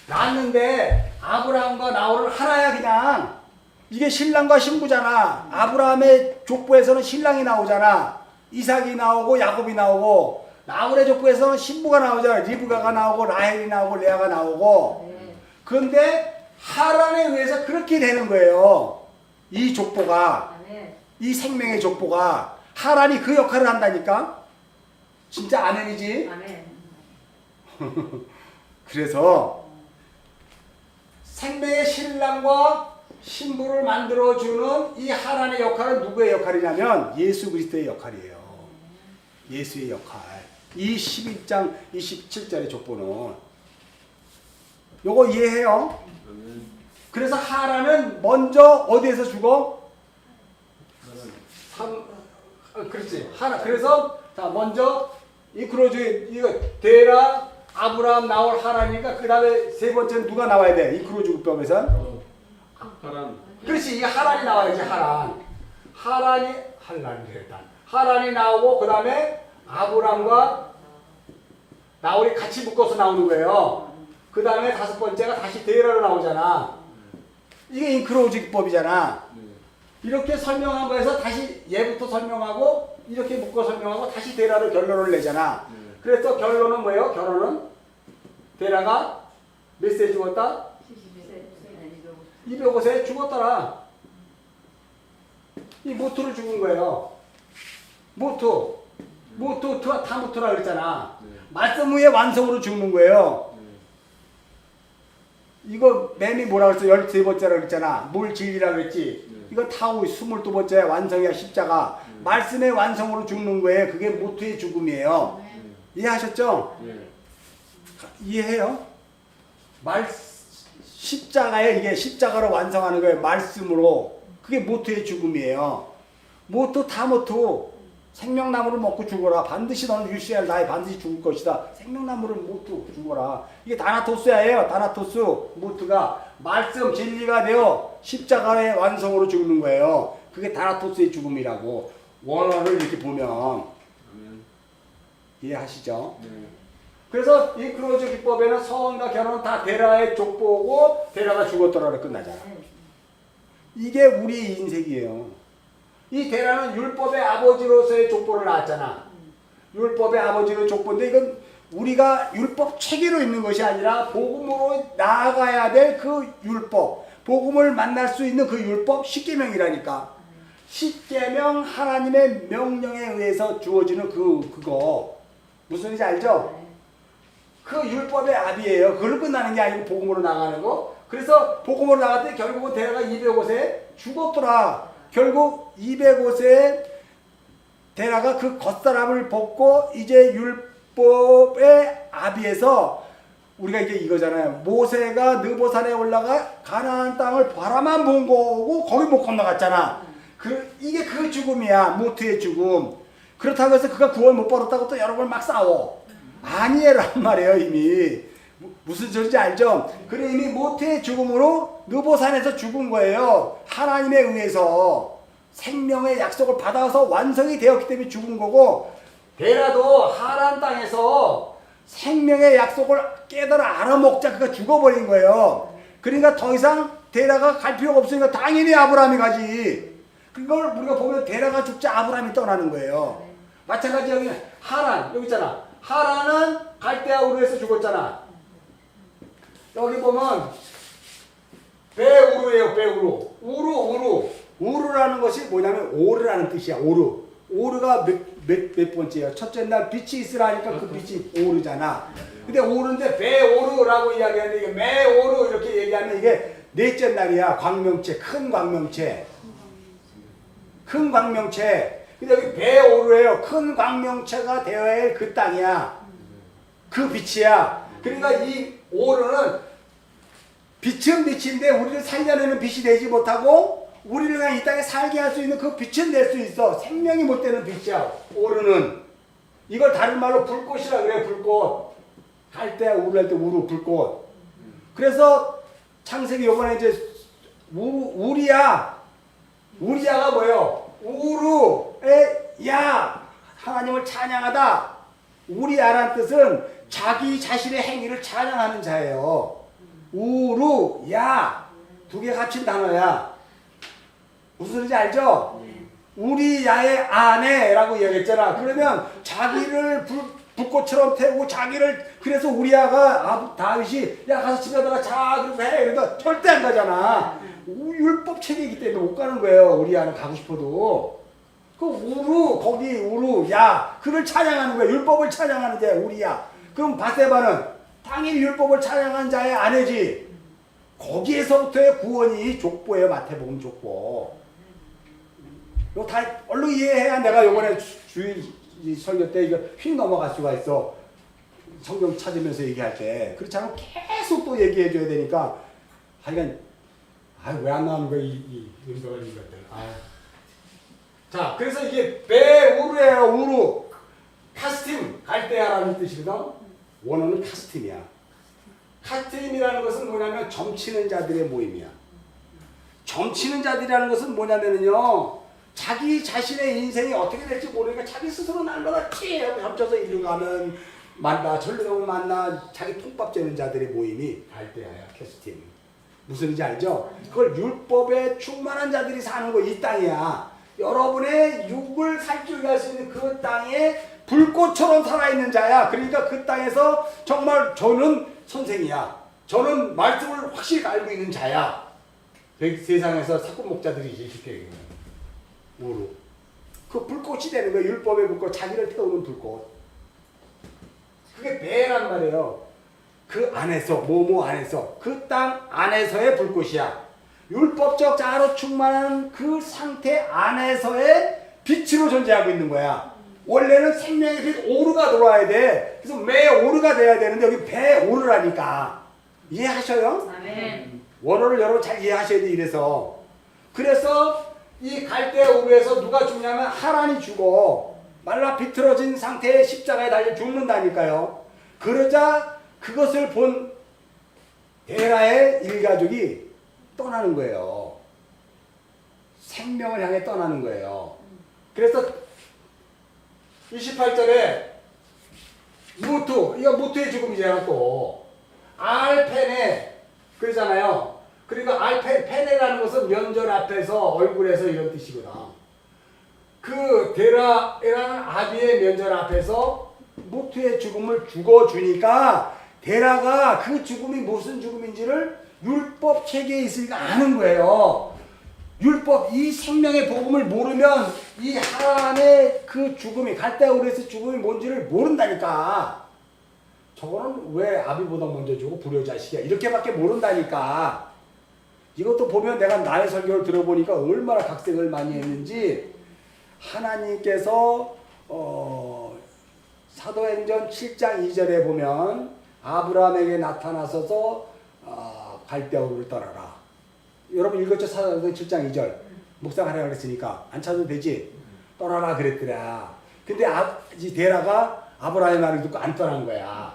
낳았는데 아브람과 나홀을 하나야 그냥. 이게 신랑과 신부잖아. 아브라함의 족보에서는 신랑이 나오잖아. 이삭이 나오고 야곱이 나오고 나홀의 족보에서는 신부가 나오잖아. 리브가가 나오고 라헬이 나오고 레아가 나오고. 네. 그런데 하란에 의해서 그렇게 되는 거예요. 이 족보가. 아멘. 이 생명의 족보가. 하란이 그 역할을 한다니까. 진짜 아멘이지. 아멘. 그래서 생명의 신랑과 신부를 만들어주는 이 하란의 역할은 누구의 역할이냐면 예수 그리스도의 역할이에요. 예수의 역할. 이 11장 27절의 족보는 요거 이해해요? 그래서 하란은 먼저 어디에서 죽어? 그렇지. 하란. 그래서 자 먼저 이크로즈 이거 데라 아브라함 나올 하란이니까 그 다음에 세 번째는 누가 나와야 돼? 이크로즈 국법에서 하란. 그렇지. 이 하란이 나와야지. 하란이 나오고 그 다음에 아브람과 나홀이 같이 묶어서 나오는 거예요. 그 다음에 다섯 번째가 다시 데라로 나오잖아. 이게 인크로우즈 기법이잖아. 이렇게 설명한 거에서 다시 얘부터 설명하고 이렇게 묶어 설명하고 다시 데라로 결론을 내잖아. 그래서 결론은 뭐예요? 결론은 데라가 몇 세 죽었다? 205세 죽었더라. 이 모투를 죽은 거예요. 모투 타모투라 그랬잖아. 말씀 후에 완성으로 죽는 거예요. 이거 맴이 뭐라 그랬어? 13번째라 그랬잖아. 물 진리라 그랬지. 이건 타우 22번째 완성이야. 십자가. 말씀의 완성으로 죽는 거예요. 그게 모투의 죽음이에요. 이해하셨죠? 이해해요? 십자가에 이게 십자가로 완성하는 거예요. 말씀으로. 그게 모투의 죽음이에요. 모투 타모투. 생명나무를 먹고 죽어라. 반드시 너는 유시할 나에 반드시 죽을 것이다. 생명나무를 모투 죽어라. 이게 다나토스야예요. 다나토스. 모투가 말씀 진리가 되어 십자가의 완성으로 죽는 거예요. 그게 다나토스의 죽음이라고. 원어를 이렇게 보면 이해하시죠? 그래서 이 크로즈 기법에는 서원과 결혼은 다 데라의 족보고 데라가 죽었더라로 끝나잖아. 이게 우리 인생이에요. 이 데라는 율법의 아버지로서의 족보를 낳았잖아. 율법의 아버지로 족보인데 이건 우리가 율법 체계로 있는 것이 아니라 복음으로 나아가야 될 그 율법, 복음을 만날 수 있는 그 율법 십계명이라니까. 십계명 하나님의 명령에 의해서 주어지는 그거 무슨 소리인지 알죠? 그 율법의 압이에요. 그걸로 끝나는 게 아니고 복음으로 나가는 거. 그래서 복음으로 나갈 때 결국은 데라가 205세 죽었더라. 결국 205세에 데라가 그 겉사람을 벗고 이제 율법의 압이에서 우리가 이제 이거잖아요. 모세가 느보산에 올라가 가나안 땅을 바라만 본 거고 거기 못 건너갔잖아. 이게 그 죽음이야. 모트의 죽음. 그렇다고 해서 그가 구원 못 받았다고 또 여러분 막 싸워. 아니에란 말이에요. 이미 무슨 소리인지 알죠? 그래 이미 모태의 죽음으로 느보산에서 죽은 거예요. 하나님에 의해서 생명의 약속을 받아서 완성이 되었기 때문에 죽은 거고, 데라도 하란 땅에서 생명의 약속을 깨달아 알아먹자 그가 죽어버린 거예요. 그러니까 더 이상 데라가 갈 필요가 없으니까 당연히 아브라함이 가지. 그걸 우리가 보면 데라가 죽자 아브라함이 떠나는 거예요. 마찬가지 여기 하란 여기 있잖아. 하란은 갈대아 우르에서 죽었잖아. 여기 보면 베우르예요. 베우르. 우르라는 것이 뭐냐면 오르라는 뜻이야. 오르가 몇 번째야? 첫째 날 빛이 있으라니까 그 빛이 오르잖아. 근데 오르인데 베오르라고 이야기하는데 이게 메오르 이렇게 얘기하면 이게 넷째 날이야. 광명체, 큰 광명체. 근데 여기 베오르예요. 큰 광명체가 되어야 할 그 땅이야. 그 빛이야. 그러니까 이 오르는 빛은 빛인데 우리를 살려내는 빛이 되지 못하고 우리를 그냥 이 땅에 살게 할 수 있는 그 빛은 낼 수 있어. 생명이 못 되는 빛이야. 오르는. 이걸 다른 말로 불꽃이라 그래. 불꽃. 할 때 우르할 때 우르 불꽃. 그래서 창세기 요번에 이제 우리야가 뭐예요? 우르의 야 하나님을 찬양하다. 우리야라는 뜻은 자기 자신의 행위를 찬양하는 자예요. 우르 야 두 개 합친 단어야. 무슨 소리인지 알죠? 우리야의 아내라고 얘기했잖아. 그러면 자기를 불꽃처럼 태우고 자기를 그래서 우리야가 다윗이 야 가서 집에 가다가 자 그러고 해. 그러니까 절대 안 가잖아. 율법 체계이기 때문에 못 가는 거예요. 우리야는 가고 싶어도. 그 거기 야 그를 찬양하는 거야. 율법을 찬양하는 자야. 우리야. 그럼 바세바는 당연히 율법을 찬양한 자의 아내지. 거기에서부터의 구원이 족보예요. 마태복음 족보. 이거 다 얼른 이해해야 내가 요번에 주일 설교 때 이거 휙 넘어갈 수가 있어. 성경 찾으면서 얘기할 때. 그렇지 않으면 계속 또 얘기해 줘야 되니까 하여간 왜 안 나오는 거야 이 은도가 있는 것들. 자, 그래서 이게 베우르예요. 우르. 카스팀 갈대아라는 뜻이거든. 원어는 카스팀이야. 카스팀이라는 것은 뭐냐면 점치는 자들의 모임이야. 점치는 자들이라는 것은 뭐냐면요, 자기 자신의 인생이 어떻게 될지 모르니까 자기 스스로 날마다 튀어 점쳐서 이리 가면 만나, 절로 가면 만나, 자기 통밥 재는 자들의 모임이 갈대아야. 카스팀. 무슨 일인지 알죠? 그걸 율법에 충만한 자들이 사는 거 이 땅이야. 여러분의 육을 살찌우게 할 수 있는 그 땅에 불꽃처럼 살아있는 자야. 그러니까 그 땅에서 정말 저는 선생이야. 저는 말씀을 확실히 알고 있는 자야. 세상에서 사꾼 목자들이지 쉽게 얘기하면. 우르. 그 불꽃이 되는 거야. 율법의 불꽃. 자기를 태우는 불꽃. 그게 배란 말이에요. 그 안에서 뭐뭐 안에서 그 땅 안에서의 불꽃이야. 율법적 자아로 충만한 그 상태 안에서의 빛으로 존재하고 있는 거야. 원래는 생명의 빛 오르가 들어와야 돼. 그래서 매 오르가 돼야 되는데 여기 배 오르라니까. 이해하셔요? 아멘. 원어를 여러분 잘 이해하셔야 돼. 이래서 그래서 이 갈대 오르에서 누가 죽냐면 하란이 죽어. 말라 비틀어진 상태에 십자가에 달려 죽는다니까요. 그러자 그것을 본 데라의 일가족이 떠나는 거예요. 생명을 향해 떠나는 거예요. 그래서 28절에 이거 무트의 죽음이잖아. 또 알페네 그러잖아요. 그러니까 페네라는 것은 면전 앞에서 얼굴에서 이런 뜻이구나. 그 데라라는 아비의 면전 앞에서 모투의 죽음을 죽어주니까 데라가 그 죽음이 무슨 죽음인지를 율법 체계에 있으니까 아는 거예요. 율법, 이 생명의 복음을 모르면 이 하란의 그 죽음이, 갈대아우르에서 죽음이 뭔지를 모른다니까. 저거는 왜 아비보다 먼저 주고 불효자식이야, 이렇게밖에 모른다니까. 이것도 보면 내가 나의 설교를 들어보니까 얼마나 각색을 많이 했는지, 하나님께서 사도행전 7장 2절에 보면 아브라함에게 나타나셔서 갈대아우르를 떠나라. 여러분 읽었죠? 사도행전 7장 2절. 묵상하라 그랬으니까 안 찾아도 되지? 떠나라 그랬더라. 근데 이 데라가 아브라함의 말을 듣고 안 떠난 거야.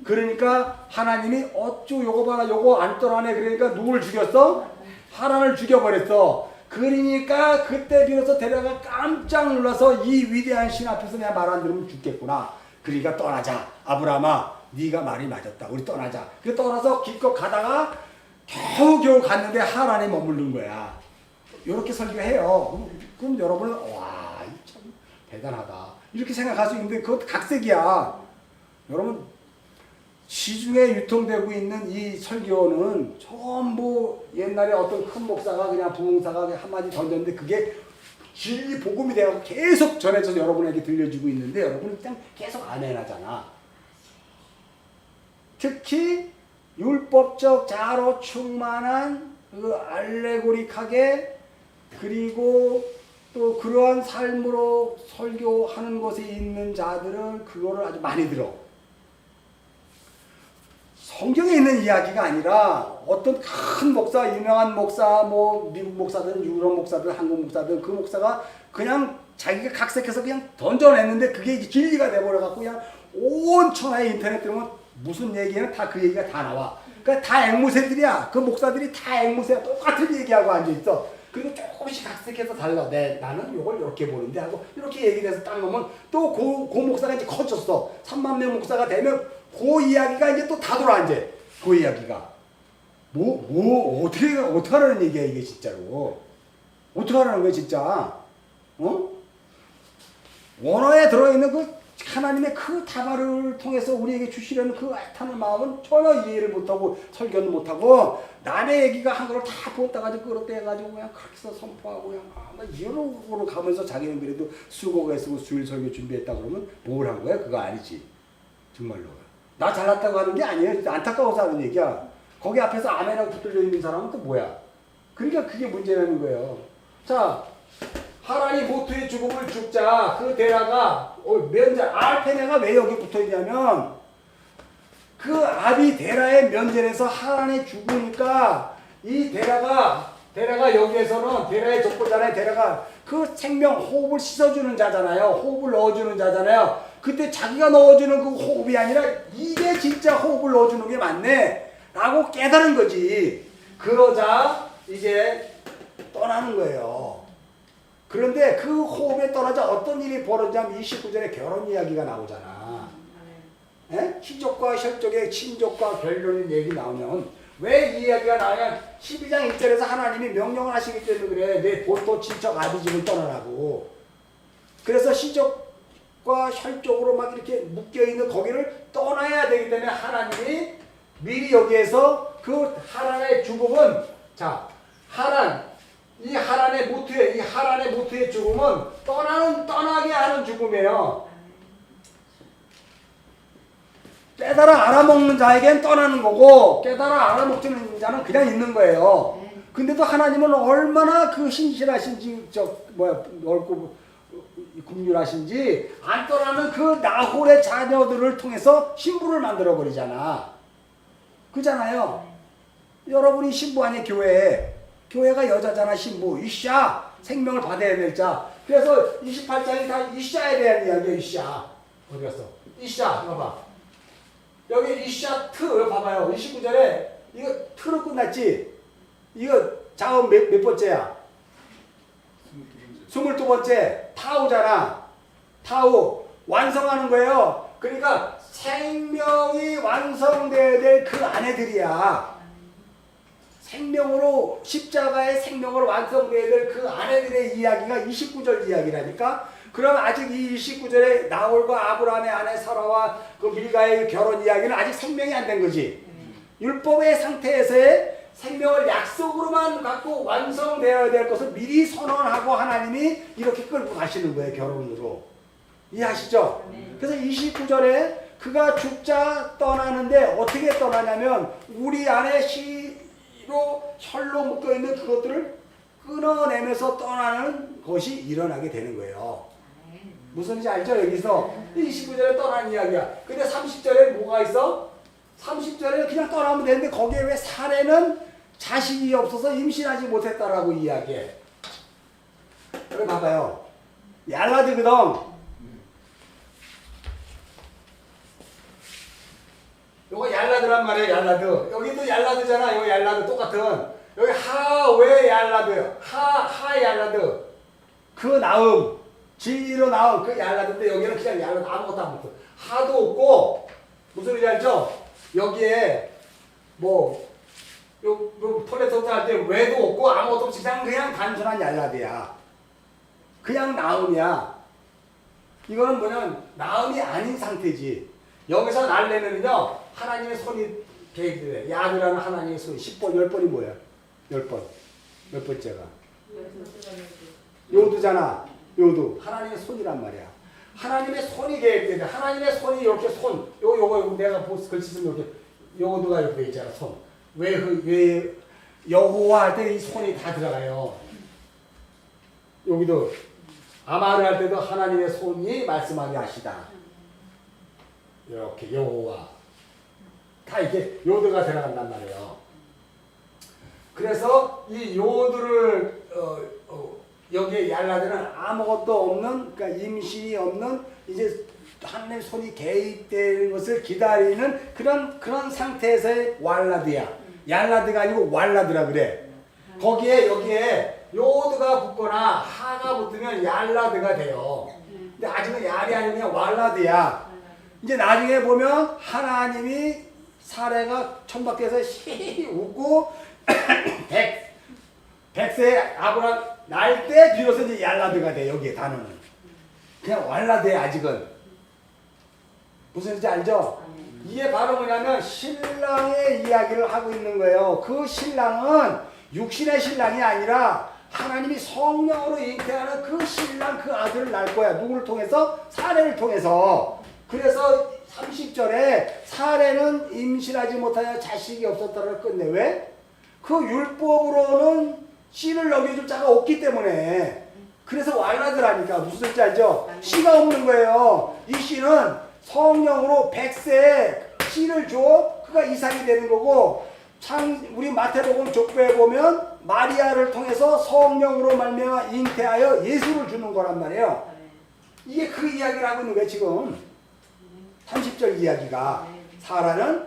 그러니까 하나님이 어쭈 요거 봐라, 요거 안 떠나네. 그러니까 누굴 죽였어? 하란을 죽여버렸어. 그러니까 그때 비로소 데라가 깜짝 놀라서 이 위대한 신 앞에서 내가 말 안 들으면 죽겠구나. 그러니까 떠나자. 아브라함아, 네가 말이 맞았다. 우리 떠나자. 그 떠나서 기껏 가다가 겨우겨우 갔는데 하란에 머무른 거야. 이렇게 설교해요. 그럼 여러분은 와, 참 대단하다, 이렇게 생각할 수 있는데 그것도 각색이야. 여러분, 시중에 유통되고 있는 이 설교는 전부 옛날에 어떤 큰 목사가 그냥 부흥사가 그냥 한마디 던졌는데 그게 진리 복음이 되어서 계속 전해져서 여러분에게 들려주고 있는데 여러분은 그냥 계속 안 해나잖아. 특히 율법적 자아로 충만한 그 알레고릭하게, 그리고 또 그러한 삶으로 설교하는 곳에 있는 자들은 그거를 아주 많이 들어. 성경에 있는 이야기가 아니라 어떤 큰 목사, 유명한 목사, 뭐 미국 목사든 유럽 목사든 한국 목사든 그 목사가 그냥 자기가 각색해서 그냥 던져냈는데 그게 진리가 돼버려갖고 그냥 온 천하의 인터넷 들으면 무슨 얘기는 다 그 얘기가 다 나와. 그러니까 다 앵무새들이야. 그 목사들이 다 앵무새야. 똑같은 얘기하고 앉아있어. 그리고 조금씩 각색해서 달라. 나는 이걸 이렇게 보는데 하고 이렇게 얘기해서 딱 놓으면 또 그 목사가 이제 커졌어. 3만 명 목사가 되면 그 이야기가 이제 또 다 돌아 앉아. 그 이야기가. 어떻게 하라는 얘기야, 이게 진짜로. 어떻게 하라는 거야, 진짜. 원어에 들어있는 그 하나님의 그 다발을 통해서 우리에게 주시려는 그 애타는 마음은 전혀 이해를 못하고 설교는 못하고 남의 얘기가 한 거를 다 보따가지고 그렇게 해가지고 그냥 그렇게 해서 선포하고 그냥 이러고 가면서 자기는 그래도 수고가 있으고 수일 설교 준비했다 그러면 뭘 한 거야? 그거 아니지. 정말로. 나 잘났다고 하는 게 아니에요. 안타까워서 하는 얘기야. 거기 앞에서 아멘하고 붙들려 있는 사람은 또 뭐야? 그러니까 그게 문제라는 거예요. 자, 하란이 모투의 죽음을 죽자 그 데라가 면전 알페네가 왜 여기 붙어있냐면 그 아비 데라의 면전에서 하란이 죽으니까 이 데라가 여기에서는 데라의 족보잖아요. 데라가 그 생명 호흡을 씻어주는 자잖아요. 호흡을 넣어주는 자잖아요. 그때 자기가 넣어주는 그 호흡이 아니라 이게 진짜 호흡을 넣어주는 게 맞네 라고 깨달은 거지. 그러자 이제 떠나는 거예요. 그런데 그 호흡에 떠나자 어떤 일이 벌어지냐면 29절에 결혼 이야기가 나오잖아. 희족과 혈족의 친족과 결론의 얘기 나오면 왜 이 이야기가 나오냐면 12장 1절에서 하나님이 명령을 하시기 때문에 그래. 내 본토 친척 아비집을 떠나라고. 그래서 시족과 혈족으로 막 이렇게 묶여있는 거기를 떠나야 되기 때문에 하나님이 미리 여기에서 그 하란의 죽음은 이 하란의 모투의 죽음은 떠나게 하는 죽음이에요. 깨달아 알아먹는 자에겐 떠나는 거고 깨달아 알아먹지는 자는 그냥 있는 거예요. 근데도 하나님은 얼마나 그 신실하신지 넓고 긍휼하신지 안 떠나는 그 나홀의 자녀들을 통해서 신부를 만들어 버리잖아. 그잖아요. 여러분이 신부 아니에요. 교회가 여자잖아. 신부 이샤 생명을 받아야 될 자. 그래서 28장이 다 이샤에 대한 이야기야. 이샤 어디 갔어? 이샤 이거 봐. 여기 이샤 트 봐봐요. 29절에 이거 트로 끝났지. 이거 자음 몇 번째야? 22번째 타우잖아. 타우 완성하는 거예요. 그러니까 생명이 완성돼야 될 그 아내들이야. 생명으로 십자가의 생명으로 완성되어야 될 그 아내들의 이야기가 29절 이야기라니까. 그럼 아직 이 29절에 나홀과 아브라함의 아내 사라와 그 밀가의 결혼 이야기는 아직 생명이 안 된 거지. 율법의 상태에서의 생명을 약속으로만 갖고 완성되어야 될 것을 미리 선언하고 하나님이 이렇게 끌고 가시는 거예요. 결혼으로. 이해하시죠? 그래서 29절에 그가 죽자 떠나는데 어떻게 떠나냐면 우리 안에 시로 혈로 묶여있는 그것들을 끊어내면서 떠나는 것이 일어나게 되는 거예요. 무슨 말인지 알죠? 여기서 29절에 떠나는 이야기야. 근데 30절에 뭐가 있어? 30절에 그냥 떠나면 되는데 거기에 왜 사례는 자식이 없어서 임신하지 못했다라고 이야기해. 여기 봐봐요. 얄라드거든. 요거 얄라드란 말이에요. 얄라드. 여기도 얄라드잖아. 요거 얄라드 똑같은. 여기 하왜 얄라드요. 하 얄라드. 그 나음. 진리로 나온 그 얄라드인데 여기는 그냥 얄라드 아무것도 안 붙어. 하도 없고 무슨 소리 알죠? 여기에 요 톨레토트 할 때 왜도 없고 아무것도 없이 그냥 단순한 얄라드야. 그냥 나음이야. 이거는 뭐냐면 나음이 아닌 상태지. 여기서 날래면요 하나님의 손이 계획돼. 야드라는 하나님의 손이 10번 10번이 뭐야? 10번. 몇 번째가? 요두잖아. 요두. 하나님의 손이란 말이야. 하나님의 손이 계획돼. 하나님의 손이 이렇게 손. 요거 내가 글씨 쓰면 이렇게 요두가 이렇게 있잖아. 손. 왜 여호와 할 때 이 손이 다 들어가요. 여기도 아마를 할 때도 하나님의 손이 말씀하게 하시다. 이렇게 여호와 다 이렇게 요드가 들어간단 말이에요. 그래서 이 요드를 여기에 얄라드는 아무것도 없는, 그러니까 임신이 없는 이제 하나님의 손이 개입되는 것을 기다리는 그런 상태에서의 왈라드야. 얄라드가 아니고 왈라드라 그래. 거기에 여기에 요드가 붙거나 하가 붙으면 얄라드가 돼요. 근데 아직은 얄이 아니면 왈라드야. 이제 나중에 보면 하나님이 사례가 천박해서 히 웃고 백세 아브라함 날 때 비로소 이제 얄라드가 돼. 여기에 단어는 그냥 왈라드야. 아직은 무슨 뜻인지 알죠? 이게 바로 뭐냐면 신랑의 이야기를 하고 있는 거예요. 그 신랑은 육신의 신랑이 아니라 하나님이 성령으로 잉태하는 그 신랑, 그 아들을 낳을 거야. 누구를 통해서? 사례를 통해서. 그래서 30절에 사례는 임신하지 못하여 자식이 없었다를 끝내. 왜? 그 율법으로는 씨를 먹여줄 자가 없기 때문에. 그래서 왈라드라니까. 무슨 뜻인지 알죠? 씨가 없는 거예요. 이 씨는 성령으로 100세에 씨를 줘. 그가 이삭이 되는 거고, 우리 마태복음 족보에 보면 마리아를 통해서 성령으로 말미암아 잉태하여 예수를 주는 거란 말이에요. 이게 그 이야기를 하고 있는 거예요. 지금 30절 이야기가 사라는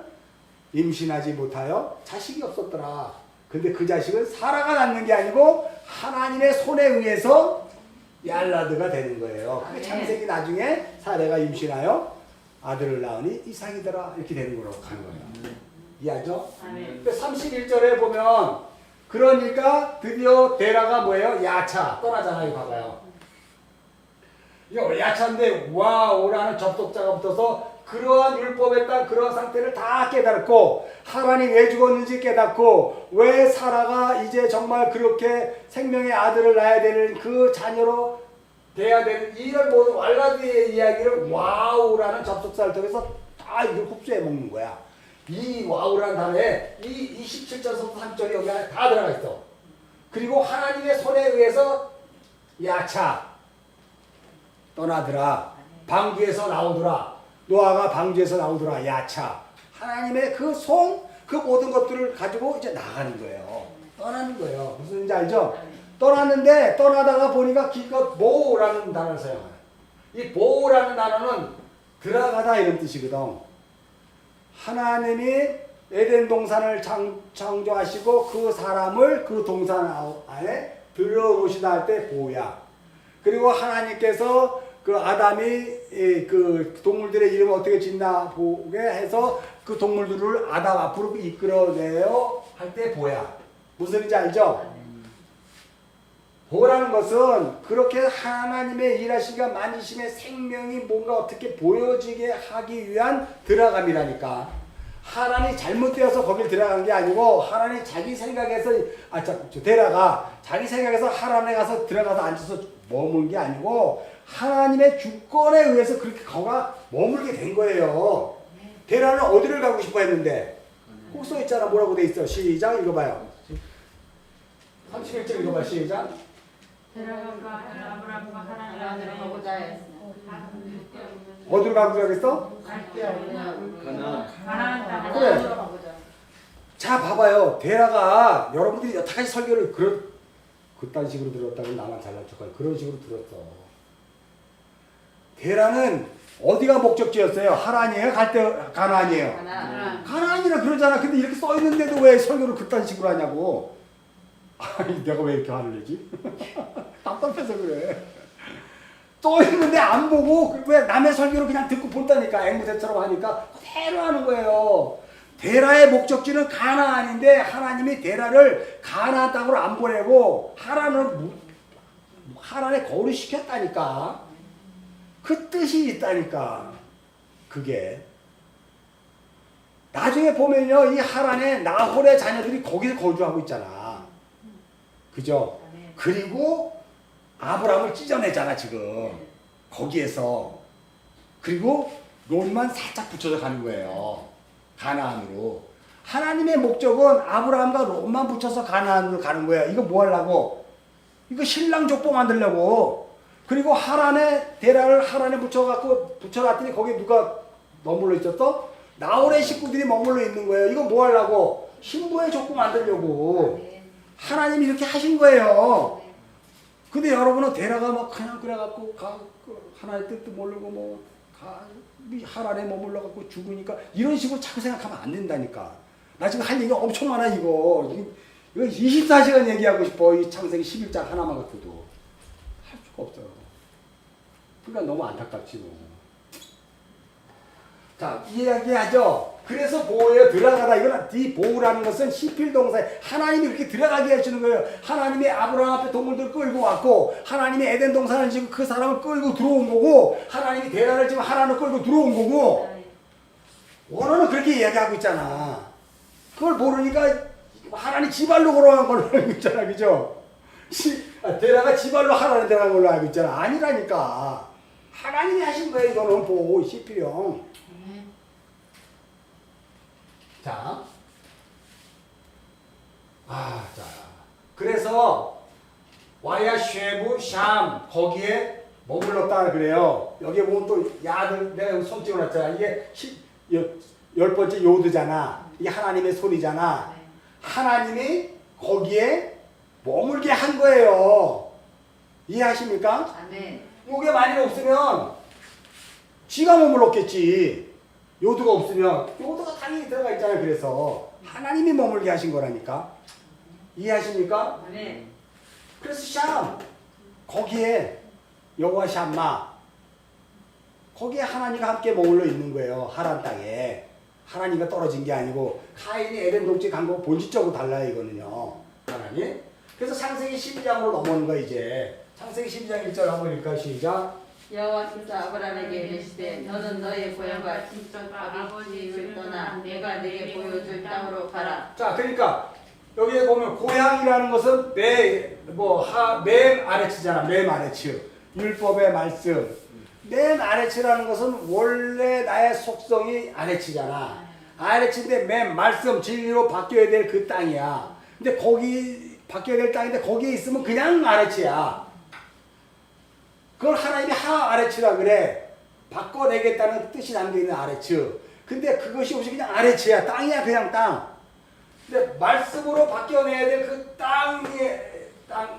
임신하지 못하여 자식이 없었더라. 근데 그 자식은 사라가 낳는 게 아니고 하나님의 손에 의해서 얄라드가 되는 거예요. 그게 창세기 나중에 사라가 임신하여 아들을 낳으니 이삭이더라. 이렇게 되는 거라고 하는 거예요. 이해하죠? 31절에 보면 그러니까 드디어 데라가 뭐예요? 야차 떠나잖아요. 봐봐요. 이거 야차인데 와오라는 접속자가 붙어서 그러한 율법에 따른 그런 상태를 다 깨닫고 하나님 왜 죽었는지 깨닫고 왜 사라가 이제 정말 그렇게 생명의 아들을 낳아야 되는 그 자녀로 돼야 되는 이런 모든 왈라드의 이야기를 와우라는 접속사를 통해서 다 이걸 흡수해 먹는 거야. 이 와우라는 단어에 이 27절에서 3절이 여기 안에 다 들어가 있어. 그리고 하나님의 손에 의해서 야차 떠나더라. 방주에서 나오더라. 노아가 방주에서 나오더라. 야차. 하나님의 그 손, 그 모든 것들을 가지고 이제 나가는 거예요. 떠나는 거예요. 무슨 말인지 알죠? 떠났는데 떠나다가 보니까 기껏 보라는 단어를 사용해요. 이 보라는 단어는 들어가다 이런 뜻이거든. 하나님이 에덴 동산을 창조하시고 그 사람을 그 동산 안에 들어오시다 할 때 보야. 그리고 하나님께서 그 아담이 그 동물들의 이름을 어떻게 짓나 보게 해서 그 동물들을 아담 앞으로 이끌어내요 할 때 보야. 무슨 소리인지 알죠? 보라는 것은 그렇게 하나님의 일하시가 만지심의 생명이 뭔가 어떻게 보여지게 하기 위한 들어감이라니까. 하나님이 잘못되어서 거길 들어간 게 아니고 하나님이 자기 생각에서 데라가 자기 생각에서 하나님에 가서 들어가서 앉아서 머문 게 아니고 하나님의 주권에 의해서 그렇게 거가 머물게 된 거예요. 데라는 어디를 가고 싶어 했는데 꼭 써 있잖아. 뭐라고 돼 있어? 시작 읽어봐요. 31절 읽어봐. 시작. 데라가 아브라함과 하나님을 가고자 했으나 어디로 가고 그랬어? 가나안 그래. 가고자. 자 봐봐요. 데라가 여러분들이 여태까지 설교를 그딴 식으로 들었다고 나만 잘난 척하고 그런 식으로 들었어. 데라는 어디가 목적지였어요? 하란이에요? 가나안이에요? 가나안이라 그러잖아. 근데 이렇게 써 있는데도 왜 설교를 그딴 식으로 하냐고. 아니 내가 왜 이렇게 화를 내지? 답답해서 그래. 써 있는데 안 보고 왜 남의 설교를 그냥 듣고 본다니까. 앵무새처럼 하니까 그대로 하는 거예요. 데라의 목적지는 가나안인데 하나님이 데라를 가나안 땅으로 안 보내고 하란에 거류시켰다니까. 그 뜻이 있다니까. 그게 나중에 보면요 이 하란에 나홀의 자녀들이 거기서 거주하고 있잖아. 그죠? 그리고 아브라함을 찢어내잖아 지금 거기에서. 그리고 롯만 살짝 붙여서 가는 거예요. 가나안으로. 하나님의 목적은 아브라함과 롯만 붙여서 가나안으로 가는 거야. 이거 뭐 하려고? 이거 신랑 족보 만들려고. 그리고 하란에 데라를 하란에 붙여놨더니 거기 누가 머물러 있었어? 나홀의 식구들이 머물러 있는 거예요. 이거 뭐 하려고? 신부의 족보 만들려고. 하나님이 이렇게 하신 거예요. 근데 여러분은 데라가 막 그냥 그래갖고 하나님의 뜻도 모르고 하란에 머물러갖고 죽으니까 이런 식으로 자꾸 생각하면 안 된다니까. 나 지금 할 얘기가 엄청 많아 이거 24시간 얘기하고 싶어. 이 창세기 11장 하나만 갖고도 할 수가 없어요. 그러니까 너무 안타깝지 뭐. 자 이야기하죠. 그래서 보호에 들어가다. 이거는 이 보호라는 것은 시필 동사에 하나님이 이렇게 들어가게 해주는 거예요. 하나님이 아브라함 앞에 동물들을 끌고 왔고 하나님이 에덴 동산을 지금 그 사람을 끌고 들어온 거고 하나님이 데라를 지금 하란을 끌고 들어온 거고 원어는 그렇게 이야기하고 있잖아. 그걸 모르니까 하란이 지발로 걸어간 걸로 알고 있잖아. 그죠? 데라가 지발로 하란에 들어간 걸로 알고 있잖아. 아니라니까. 하나님이 하신 거예요. 이거는 보호 시필형. 자, 자, 그래서 와야 쉐부 샴 거기에 머물렀다 그래요. 여기에 보면 또 야들 내가 손 찍어놨잖아. 이게 10번째 요드잖아. 이게 하나님의 소리잖아. 하나님이 거기에 머물게 한 거예요. 이해하십니까? 아멘. 요게 만일 없으면 지가 머물렀겠지. 요드가 없으면 요드가 당연히 들어가 있잖아요. 그래서 하나님이 머물게 하신 거라니까. 이해하십니까? 아멘. 그래서 샴 거기에 여호와 샴마 거기에 하나님과 함께 머물러 있는 거예요. 하란 땅에. 하나님과 떨어진 게 아니고 카인이 에덴 동지 간 거 본질적으로 달라요. 이거는요. 하나님. 그래서 창세기 12장으로 넘어오는 거야 이제. 창세기 12장 1절 한번 읽을까요? 시작. 여호와께서 아브라함에게 이르시되 너는 너의 고향과 친척과 아버지 집을 떠나 내가 네게 보여줄 땅으로 가라. 자, 그러니까 여기에 보면 고향이라는 것은 맨 아래치잖아. 맨 아래치. 율법의 말씀. 맨 아래치라는 것은 원래 나의 속성이 아래치잖아. 아래치인데 맨 말씀 진리로 바뀌어야 될 그 땅이야. 근데 거기 바뀌어야 될 땅인데 거기에 있으면 그냥 아래치야. 그걸 하나님이 아래치라 그래. 바꿔내겠다는 뜻이 담겨있는 아래치. 근데 그것이 없이 그냥 아래치야. 땅이야 그냥 땅. 근데 말씀으로 바뀌어내야 될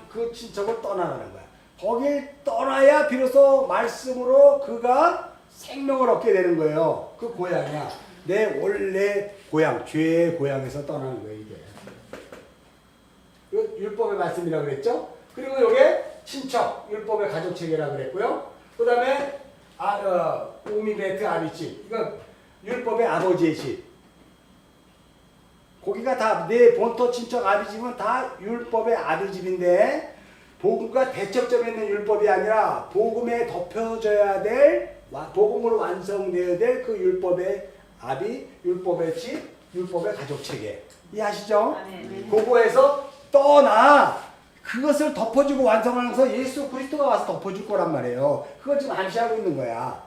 그 친척을 떠나라는 거야. 거길 떠나야 비로소 말씀으로 그가 생명을 얻게 되는 거예요. 그 고향이야. 내 원래 고향, 죄의 고향에서 떠나는 거예요 이게. 율법의 말씀이라고 그랬죠. 그리고 요게 친척, 율법의 가족체계라고 그랬고요. 그 다음에 오미베트 아비치, 이거 율법의 아버지의 집. 거기가 다 내 본토 친척 아비집은 다 율법의 아비집인데 복음과 대척점에 있는 율법이 아니라 복음에 덮여져야 될 복음으로 완성되어야 될 그 율법의 아비, 율법의 집, 율법의 가족 체계 이해하시죠? 그거에서 떠나 그것을 덮어주고 완성하면서 예수 그리스도가 와서 덮어줄 거란 말이에요. 그걸 지금 암시하고 있는 거야.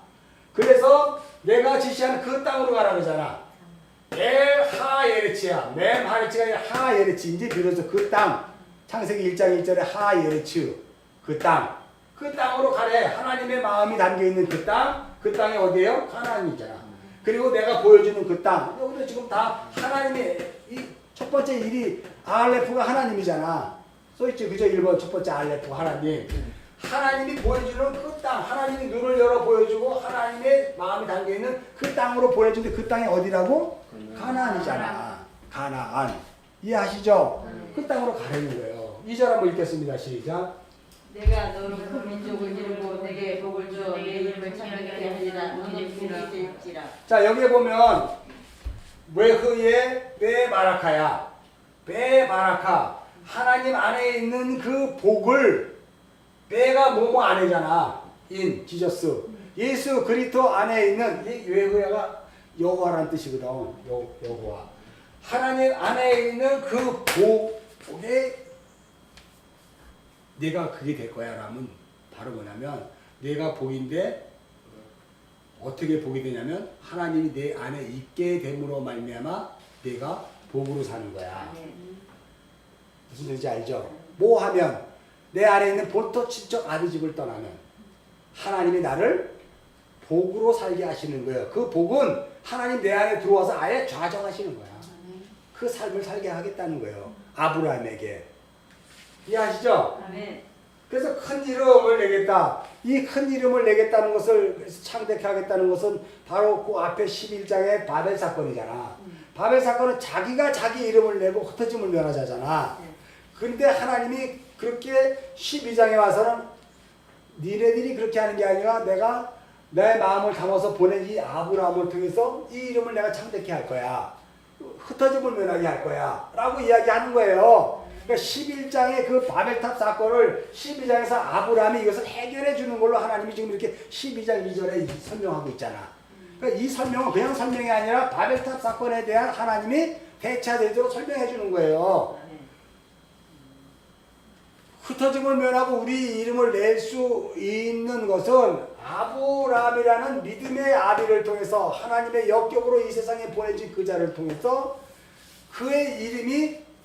그래서 내가 지시하는 그 땅으로 가라 그러잖아. 하예레치야. 하예레치가 아니라 하예레치인지 비로소 그 땅. 창세기 1장 1절에 하예레츠. 그 땅. 그 땅으로 가래. 하나님의 마음이 담겨있는 그 땅. 그 땅이 어디예요? 하나님이잖아. 그리고 내가 보여주는 그 땅. 여기도 지금 다 하나님의 이 첫 번째 일이 알레프가 하나님이잖아. 써있지 그죠? 1번 첫 번째 알레프 하나님. 하나님이 보여주는 그 땅. 하나님이 눈을 열어 보여주고 하나님의 마음이 담겨있는 그 땅으로 보내주는데 그 땅이 어디라고? 가나안이잖아. 가나안. 이해하시죠? 그 땅으로 가려는 거예요. 2절 한번 읽겠습니다. 시작. 내가 너로 큰 민족을 이루고 내게 복을 주어 내 이름을 창대케 하리라. 너는 복이 될지라. 자 여기에 보면 외흐의 베바라카야. 베바라카. 하나님 안에 있는 그 복을 베가 뭐뭐 안에잖아. 인 지저스. 예수 그리스도 안에 있는 이 외흐야가 여호와라는 뜻이거든. 여호와. 하나님 안에 있는 그 복에 내가 그게 될 거야 라면 바로 뭐냐면 내가 복인데 어떻게 복이 되냐면 하나님이 내 안에 있게 됨으로 말미암아 내가 복으로 사는 거야. 무슨 뜻인지 알죠? 뭐 하면 내 안에 있는 본토 친척 아비집을 떠나면 하나님이 나를 복으로 살게 하시는 거예요. 그 복은 하나님 내 안에 들어와서 아예 좌정하시는 거야. 그 삶을 살게 하겠다는 거예요. 아브라함에게. 이해하시죠? 그래서 큰 이름을 내겠다. 이 큰 이름을 내겠다는 것을 창대케 하겠다는 것은 바로 그 앞에 11장의 바벨 사건이잖아. 바벨 사건은 자기가 자기 이름을 내고 흩어짐을 면하자잖아. 근데 하나님이 그렇게 12장에 와서는 니네들이 그렇게 하는 게 아니라 내가 내 마음을 담아서 보낸 이 아브라함을 통해서 이 이름을 내가 창대케 할 거야. 흩어짐을 면하게 할 거야. 라고 이야기하는 거예요. 그러니까 11장의 그 바벨탑 사건을 12장에서 아브라함이 이것을 해결해 주는 걸로 하나님이 지금 이렇게 12장 2절에 설명하고 있잖아. 그러니까 이 설명은 그냥 설명이 아니라 바벨탑 사건에 대한 하나님이 대차대적으로 설명해 주는 거예요. 흩어짐을 면하고 우리 이름을 낼 수 있는 것은 아브라함이라는 믿음의 아비를 통해서 하나님의 역격으로 이 세상에 보내진 그 자를 통해서 그의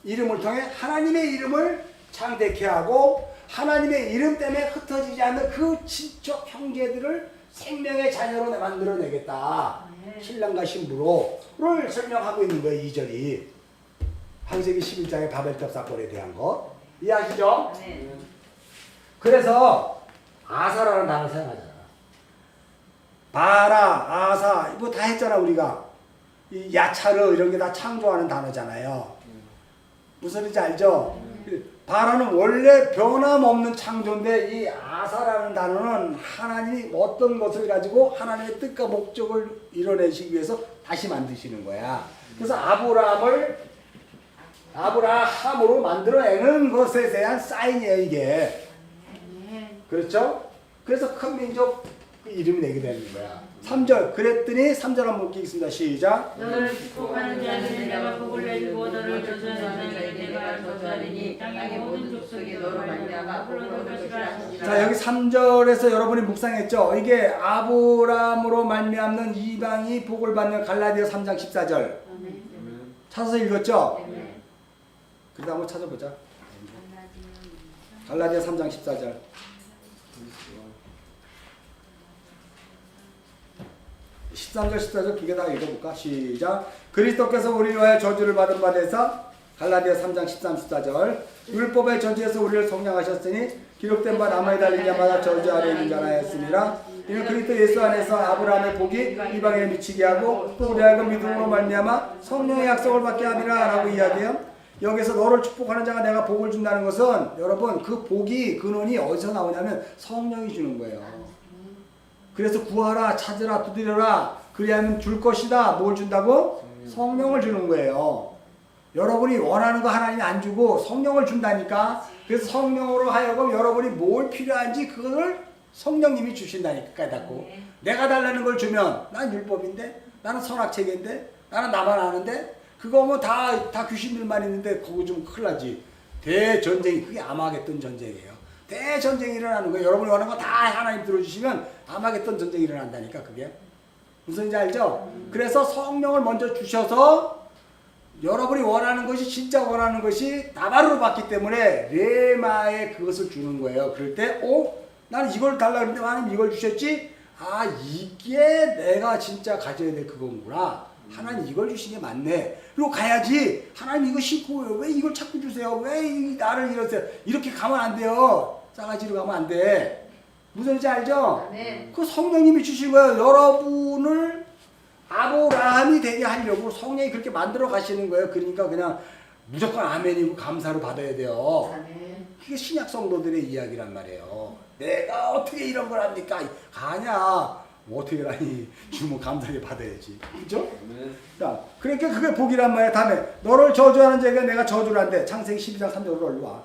이름을 통해 하나님의 이름을 창대케 하고 하나님의 이름 때문에 흩어지지 않는 그 친척 형제들을 생명의 자녀로 만들어내겠다. 신랑과 신부로를 설명하고 있는 거예요. 2절이. 창세기 11장의 바벨탑 사건에 대한 것. 이해하시죠? 그래서 아사라는 단어를 사용하잖아. 바라, 아사, 이거 다 했잖아 우리가. 이 야차르 이런 게 다 창조하는 단어잖아요. 무슨 뜻인지 알죠? 바라는 원래 변함없는 창조인데 이 아사라는 단어는 하나님이 어떤 것을 가지고 하나님의 뜻과 목적을 이뤄내시기 위해서 다시 만드시는 거야. 그래서 아브라함으로 만들어내는 것에 대한 사인이에요 이게. 그렇죠? 그래서 큰 민족 이름이 내게 되는 거야. 3절 그랬더니 3절 한번 읽겠습니다. 시작. 너를 축복하는 자에게 내가 복을 내주고 너를 저주하는 자에게 내가 저주하리니 땅의 모든 족속이 너로 말미암아 복을 얻을 것이라 하시니라. 자 여기 3절에서 여러분이 묵상했죠. 이게 아브라함으로 말미암는 이방이 복을 받는 갈라디아 3장 14절 찾아서 읽었죠? 그래도 한번 찾아보자. 갈라디아 3장 14절. 13절 14절 두 개 다 읽어볼까? 시작. 그리스도께서 우리를 위하여 저주를 받은 바 되사 갈라디아 3장 13, 14절 율법의 저주에서 우리를 속량하셨으니 기록된 바 남아에 달린 자마다 저주 아래 있는 자라 했습니다. 이는 그리스도 예수 안에서 아브라함의 복이 이방에 미치게 하고 또 우리하고 믿음으로 말미암아 성령의 약속을 받게 함이라 라고 이야기해요. 여기서 너를 축복하는 자가 내가 복을 준다는 것은 여러분 그 복이 근원이 어디서 나오냐면 성령이 주는 거예요. 그래서 구하라 찾으라 두드려라 그리하면 줄 것이다. 뭘 준다고? 성령을 주는 거예요. 여러분이 원하는 거 하나님이 안 주고 성령을 준다니까. 그래서 성령으로 하여금 여러분이 뭘 필요한지 그걸 성령님이 주신다니까 깨닫고. 내가 달라는 걸 주면 난 율법인데, 나는 선악체계인데, 나는 나만 아는데, 그거 뭐 다 귀신들만 있는데 그거 좀 큰일 나지. 대전쟁이, 그게 아마겟돈 전쟁이에요. 대전쟁이 일어나는 거예요. 여러분이 원하는 거 다 하나님 들어주시면 아마겟돈 전쟁이 일어난다니까 그게. 무슨 지 알죠? 그래서 성령을 먼저 주셔서 여러분이 원하는 것이 진짜 원하는 것이 나바로 받기 때문에 레마에 그것을 주는 거예요. 그럴 때 나는 이걸 달라 그랬는데 하나님 이걸 주셨지? 아, 이게 내가 진짜 가져야 될 그건구나. 하나님 이걸 주신 게 맞네. 그리고 가야지. 하나님 이거 싫고 왜 이걸 자꾸 주세요? 왜 나를 이러세요? 이렇게 가면 안 돼요. 싸가지로 가면 안 돼. 무슨 지 알죠? 네. 그 성령님이 주신 거예요. 여러분을 아브라함이 되게 하려고 성령이 그렇게 만들어 가시는 거예요. 그러니까 그냥 무조건 아멘이고 감사로 받아야 돼요. 아멘. 그게 신약 성도들의 이야기란 말이에요. 내가 어떻게 이런 걸 합니까? 가냐? 뭐 어떻게 하니? 주면 감사하게 받아야지. 그죠? 자, 그러니까 그게 복이란 말이야. 다음에 너를 저주하는 자에게 내가 저주를 한대. 창세기 12장 3절로 올라와.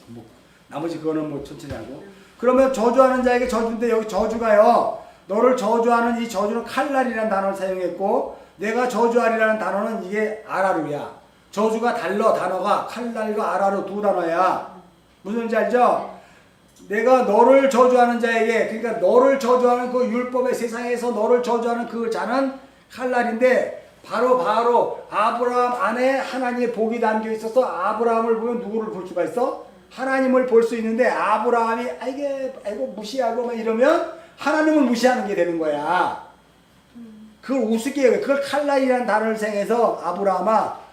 뭐 나머지 그거는 뭐 천천히 하고. 그러면 저주하는 자에게 저주인데 여기 저주가요. 너를 저주하는 이 저주는 칼날이라는 단어를 사용했고 내가 저주하리라는 단어는 이게 아라루야. 저주가 달러 단어가 칼날과 아라루 두 단어야. 무슨지 알죠? 내가 너를 저주하는 자에게, 그러니까 너를 저주하는 그 율법의 세상에서 너를 저주하는 그 자는 칼날인데 바로 아브라함 안에 하나님의 복이 담겨 있어서 아브라함을 보면 누구를 볼 수가 있어? 하나님을 볼 수 있는데 아브라함이 아이고 무시하고 막 이러면 하나님을 무시하는 게 되는 거야. 그걸 우습게 여겨. 그걸 칼날이라는 단어를 생해서 아브라함아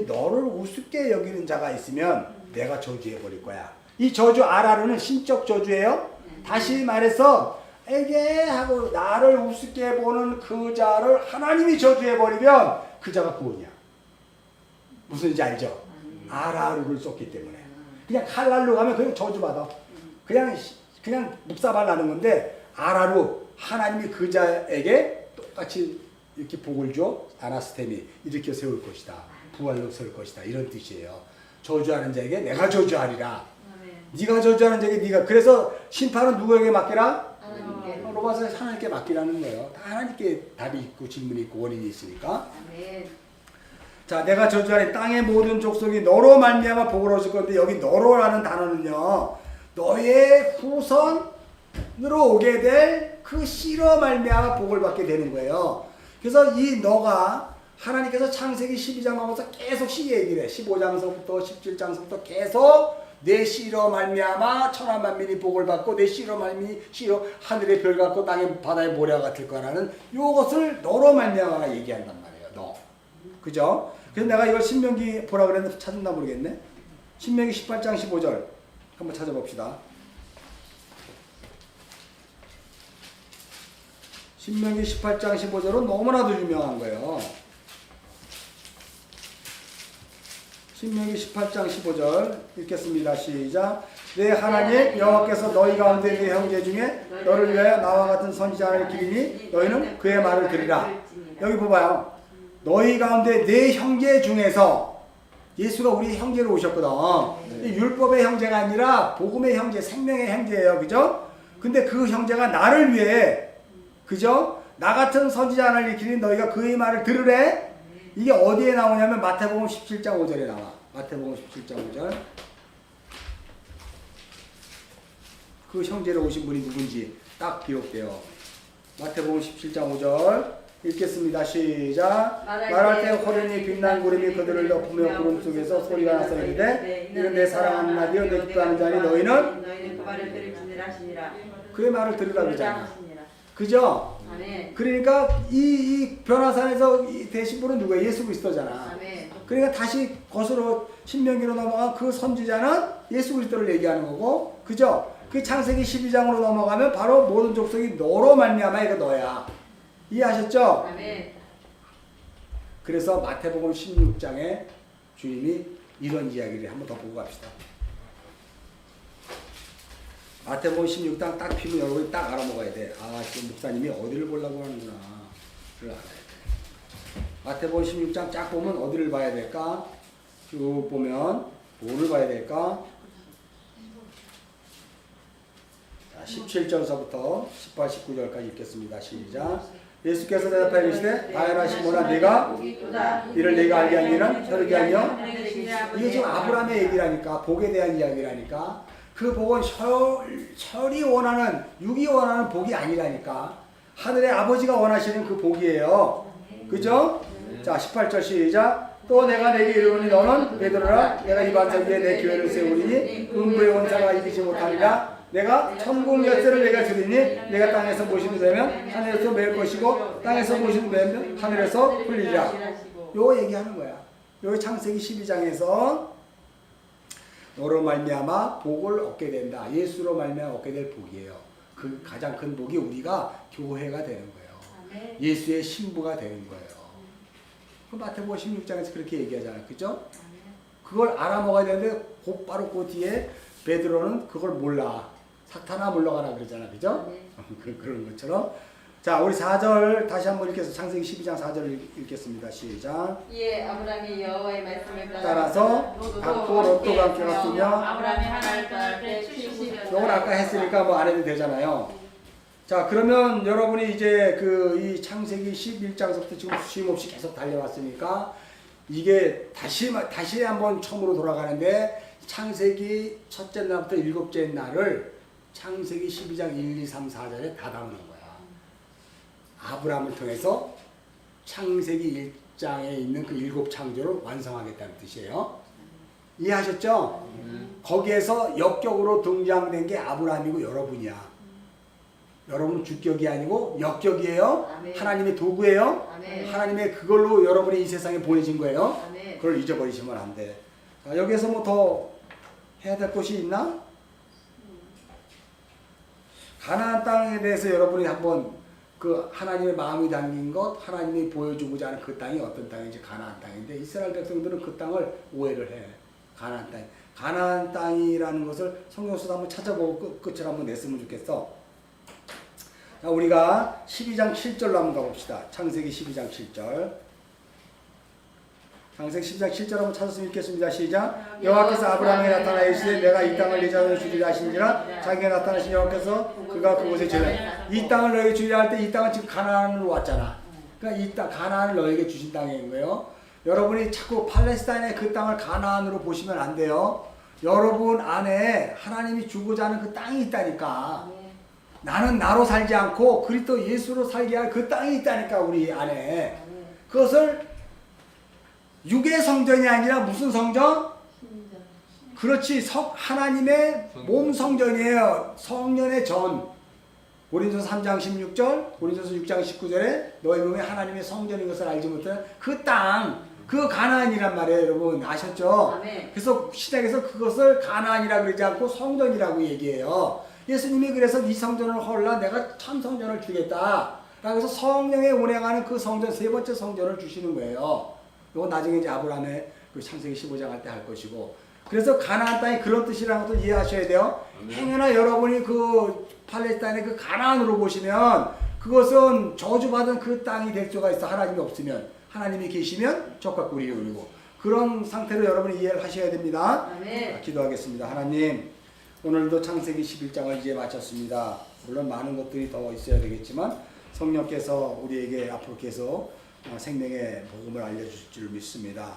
너를 우습게 여기는 자가 있으면 내가 저주해 버릴 거야. 이 저주 아라루는 신적 저주예요. 다시 말해서 에게 하고 나를 우습게 보는 그 자를 하나님이 저주해 버리면 그 자가 구원이야. 무슨지 알죠? 아라루를 썼기 때문에. 그냥 칼날로 가면 그냥 저주받아. 그냥 묵사발 나는 건데 아라루 하나님이 그 자에게 똑같이 이렇게 복을 줘. 아나스테미 일으켜 세울 것이다. 부활로 세울 것이다. 이런 뜻이에요. 저주하는 자에게 내가 저주하리라. 네가 저주하는 자에게 네가. 그래서 심판은 누구에게 맡기라? 하나님께. 로마서에 하나님께 맡기라는 거예요. 다 하나님께 답이 있고 질문이 있고 원인이 있으니까. 아멘. 자, 내가 저주하니 땅의 모든 족속이 너로 말미암아 복을 얻을 건데 여기 너로라는 단어는요. 너의 후손으로 오게 될 그 씨로 말미암아 복을 받게 되는 거예요. 그래서 이 너가 하나님께서 창세기 12장 넘어서 계속 씨 얘기를 해. 15장서부터 17장서부터 계속 내 씨로 말미암아 천하 만민이 복을 받고 내 씨로 말미암아 씨로 하늘의 별 같고 땅의 바다의 모래와 같을 거라는 요것을 너로 말미암아 얘기한단 말이에요. 너. 그죠? 그래서 내가 이걸 신명기 보라 그랬는데 찾았나 모르겠네. 신명기 18장 15절 한번 찾아봅시다. 신명기 18장 15절은 너무나도 유명한 거예요. 신명기 18장 15절 읽겠습니다. 시작. 내 하나님 여호와께서 너희 가운데 네 형제 중에 너를 위하여 나와 같은 선지자를 기리니 너희는 그의 말을 들으라. 여기 봐봐요. 너희 가운데 네 형제 중에서 예수가 우리 형제로 오셨거든. 네. 율법의 형제가 아니라 복음의 형제, 생명의 형제예요. 그죠? 근데 그 형제가 나를 위해 그죠? 나 같은 선지자 하나를 일으키니 너희가 그의 말을 들으래. 이게 어디에 나오냐면 마태복음 17장 5절에 나와. 마태복음 17장 5절. 그 형제로 오신 분이 누군지 딱 기록돼요. 마태복음 17장 5절 읽겠습니다. 시작. 말할 때 호련히 빛난 구름이 그들을 덮으며 구름 속에서 소리가 나서 이르되 이는 내 사랑하는 아들이요 내 기뻐하는 자니 너희는 그 말을 들을지니라 하시니라. 그의 말을 들으라 그러잖아. 하시니라. 그죠? 아멘. 그러니까 이 변화산에서 되신 분은 누구예요? 예수 그리스도잖아. 아멘. 그러니까 다시 거슬러 신명기로 넘어간 그 선지자는 예수 그리스도를 얘기하는 거고, 그죠? 그 창세기 12장으로 넘어가면 바로 모든 족속이 너로 말미암아 이거 너야. 이해하셨죠? 아멘. 그래서 마태복음 16장에 주님이 이런 이야기를 한번 더 보고 갑시다. 마태복음 16장 딱 피면 여러분이 딱 알아먹어야 돼. 아, 지금 목사님이 어디를 보려고 하는구나. 그걸 알아야 돼. 마태복음 16장 쫙 보면 어디를 봐야 될까? 쭉 보면 뭐를 봐야 될까? 자, 17절서부터 18, 19절까지 읽겠습니다. 시작. 예수께서 대답하여 이르시되 나여라 시몬아 네가 이를 내가 알게 하니는 혈육이 아니요 이게 지금 아브라함의 얘기라니까 복에 대한 이야기라니까 그 복은 혈이 원하는 육이 원하는 복이 아니라니까 하늘의 아버지가 원하시는 그 복이에요. 그죠? 자 18절 시작. 또 내가 내게 이르노니 너는 베드로라 내가 이 반석 위에 내 교회를 세우리니 음부의 원자가 이기지 못하리라. 내가 천국 열쇠를 내가 주리니 내가 땅에서 모시는 되면 하늘에서 매일 것이고 땅에서 모시는 되면 하늘에서 풀리리라. 요거 얘기하는 거야. 여기 창세기 12장에서 너로 말미암아 복을 얻게 된다. 예수로 말미암아 얻게 될 복이에요. 그 가장 큰 복이 우리가 교회가 되는 거예요. 예수의 신부가 되는 거예요. 그 마태복음 16장에서 그렇게 얘기하잖아요. 그죠? 그걸 알아먹어야 되는데 곧바로 그 뒤에 베드로는 그걸 몰라. 사탄아 물러가라 그러잖아. 그죠? 그런 것처럼. 자, 우리 4절 다시 한번 읽겠습니다. 창세기 12장 4절 읽겠습니다. 시작. 이에 아브라함이 여호와의 말씀을 따라서 닭고 롯도 함께 갔으며 아브라함이 하나를 따를 때 70년. 요걸 아까 했으니까 뭐 안 해도 되잖아요. 자, 그러면 여러분이 이제 이 창세기 11장부터 지금 쉼없이 계속 달려왔으니까 이게 다시 한번 처음으로 돌아가는데 창세기 첫째 날부터 일곱째 날을 창세기 12장 1, 2, 3, 4절에 다 담는 거야. 아브라함을 통해서 창세기 1장에 있는 그 일곱 창조를 완성하겠다는 뜻이에요. 이해하셨죠? 거기에서 역격으로 등장된 게 아브라함이고 여러분이야. 여러분은 주격이 아니고 역격이에요. 아멘. 하나님의 도구예요. 아멘. 하나님의 그걸로 여러분이 이 세상에 보내진 거예요. 아멘. 그걸 잊어버리시면 안 돼. 자, 여기에서 뭐 더 해야 될 것이 있나? 가나안 땅에 대해서 여러분이 한번 그 하나님의 마음이 담긴 것, 하나님이 보여주고자 하는 그 땅이 어떤 땅인지 가나안 땅인데 이스라엘 백성들은 그 땅을 오해를 해. 가나안 땅. 가나안 땅이라는 것을 성경에서도 한번 찾아보고 끝을 한번 냈으면 좋겠어. 자, 우리가 12장 7절로 한번 가봅시다. 창세기 12장 7절. 창세기 12장 7절 한번 찾았으면 읽겠습니다. 시작. 여호와께서 아브라함에게 나타나 이르시되 내가 이 땅을 네 자손에 주리라 하시니라. 자기가 나타나신 여호와께서 그가 그곳에 지으라. 이 땅을 너에게 주리라 할 때 이 땅은 지금 가나안으로 왔잖아. 그러니까 이 땅 가나안을 너에게 주신 땅인 거예요. 여러분이 자꾸 팔레스타인의 그 땅을 가나안으로 보시면 안 돼요. 여러분 안에 하나님이 주고자 하는 그 땅이 있다니까. 나는 나로 살지 않고 그리스도 예수로 살게 할 그 땅이 있다니까 우리 안에. 그것을 육의 성전이 아니라 무슨 성전? 그렇지, 하나님의 몸 성전이에요. 성년의 전. 고린도서 3장 16절, 고린도서 6장 19절에 너희 몸이 하나님의 성전인 것을 알지 못하는 그 땅, 그 가나안이란 말이에요. 여러분 아셨죠? 아멘. 그래서 신약에서 그것을 가나안이라고 그러지 않고 성전이라고 얘기해요. 예수님이 그래서 이 성전을 헐라 내가 참 성전을 주겠다. 그래서 성령에 운행하는 그 성전, 세 번째 성전을 주시는 거예요. 이건 나중에 이제 아브라함의 그 창세기 15장 할 때 할 것이고. 그래서 가나안 땅이 그런 뜻이라는 것을 이해하셔야 돼요. 행여나 여러분이 그 팔레스타인의 그 가나안으로 보시면 그것은 저주받은 그 땅이 될 수가 있어. 하나님이 없으면. 하나님이 계시면 적과 꿀이 울리고. 그런 상태로 여러분이 이해를 하셔야 됩니다. 아멘. 기도하겠습니다. 하나님, 오늘도 창세기 11장을 이제 마쳤습니다. 물론 많은 것들이 더 있어야 되겠지만 성령께서 우리에게 앞으로 계속 생명의 복음을 알려주실 줄 믿습니다.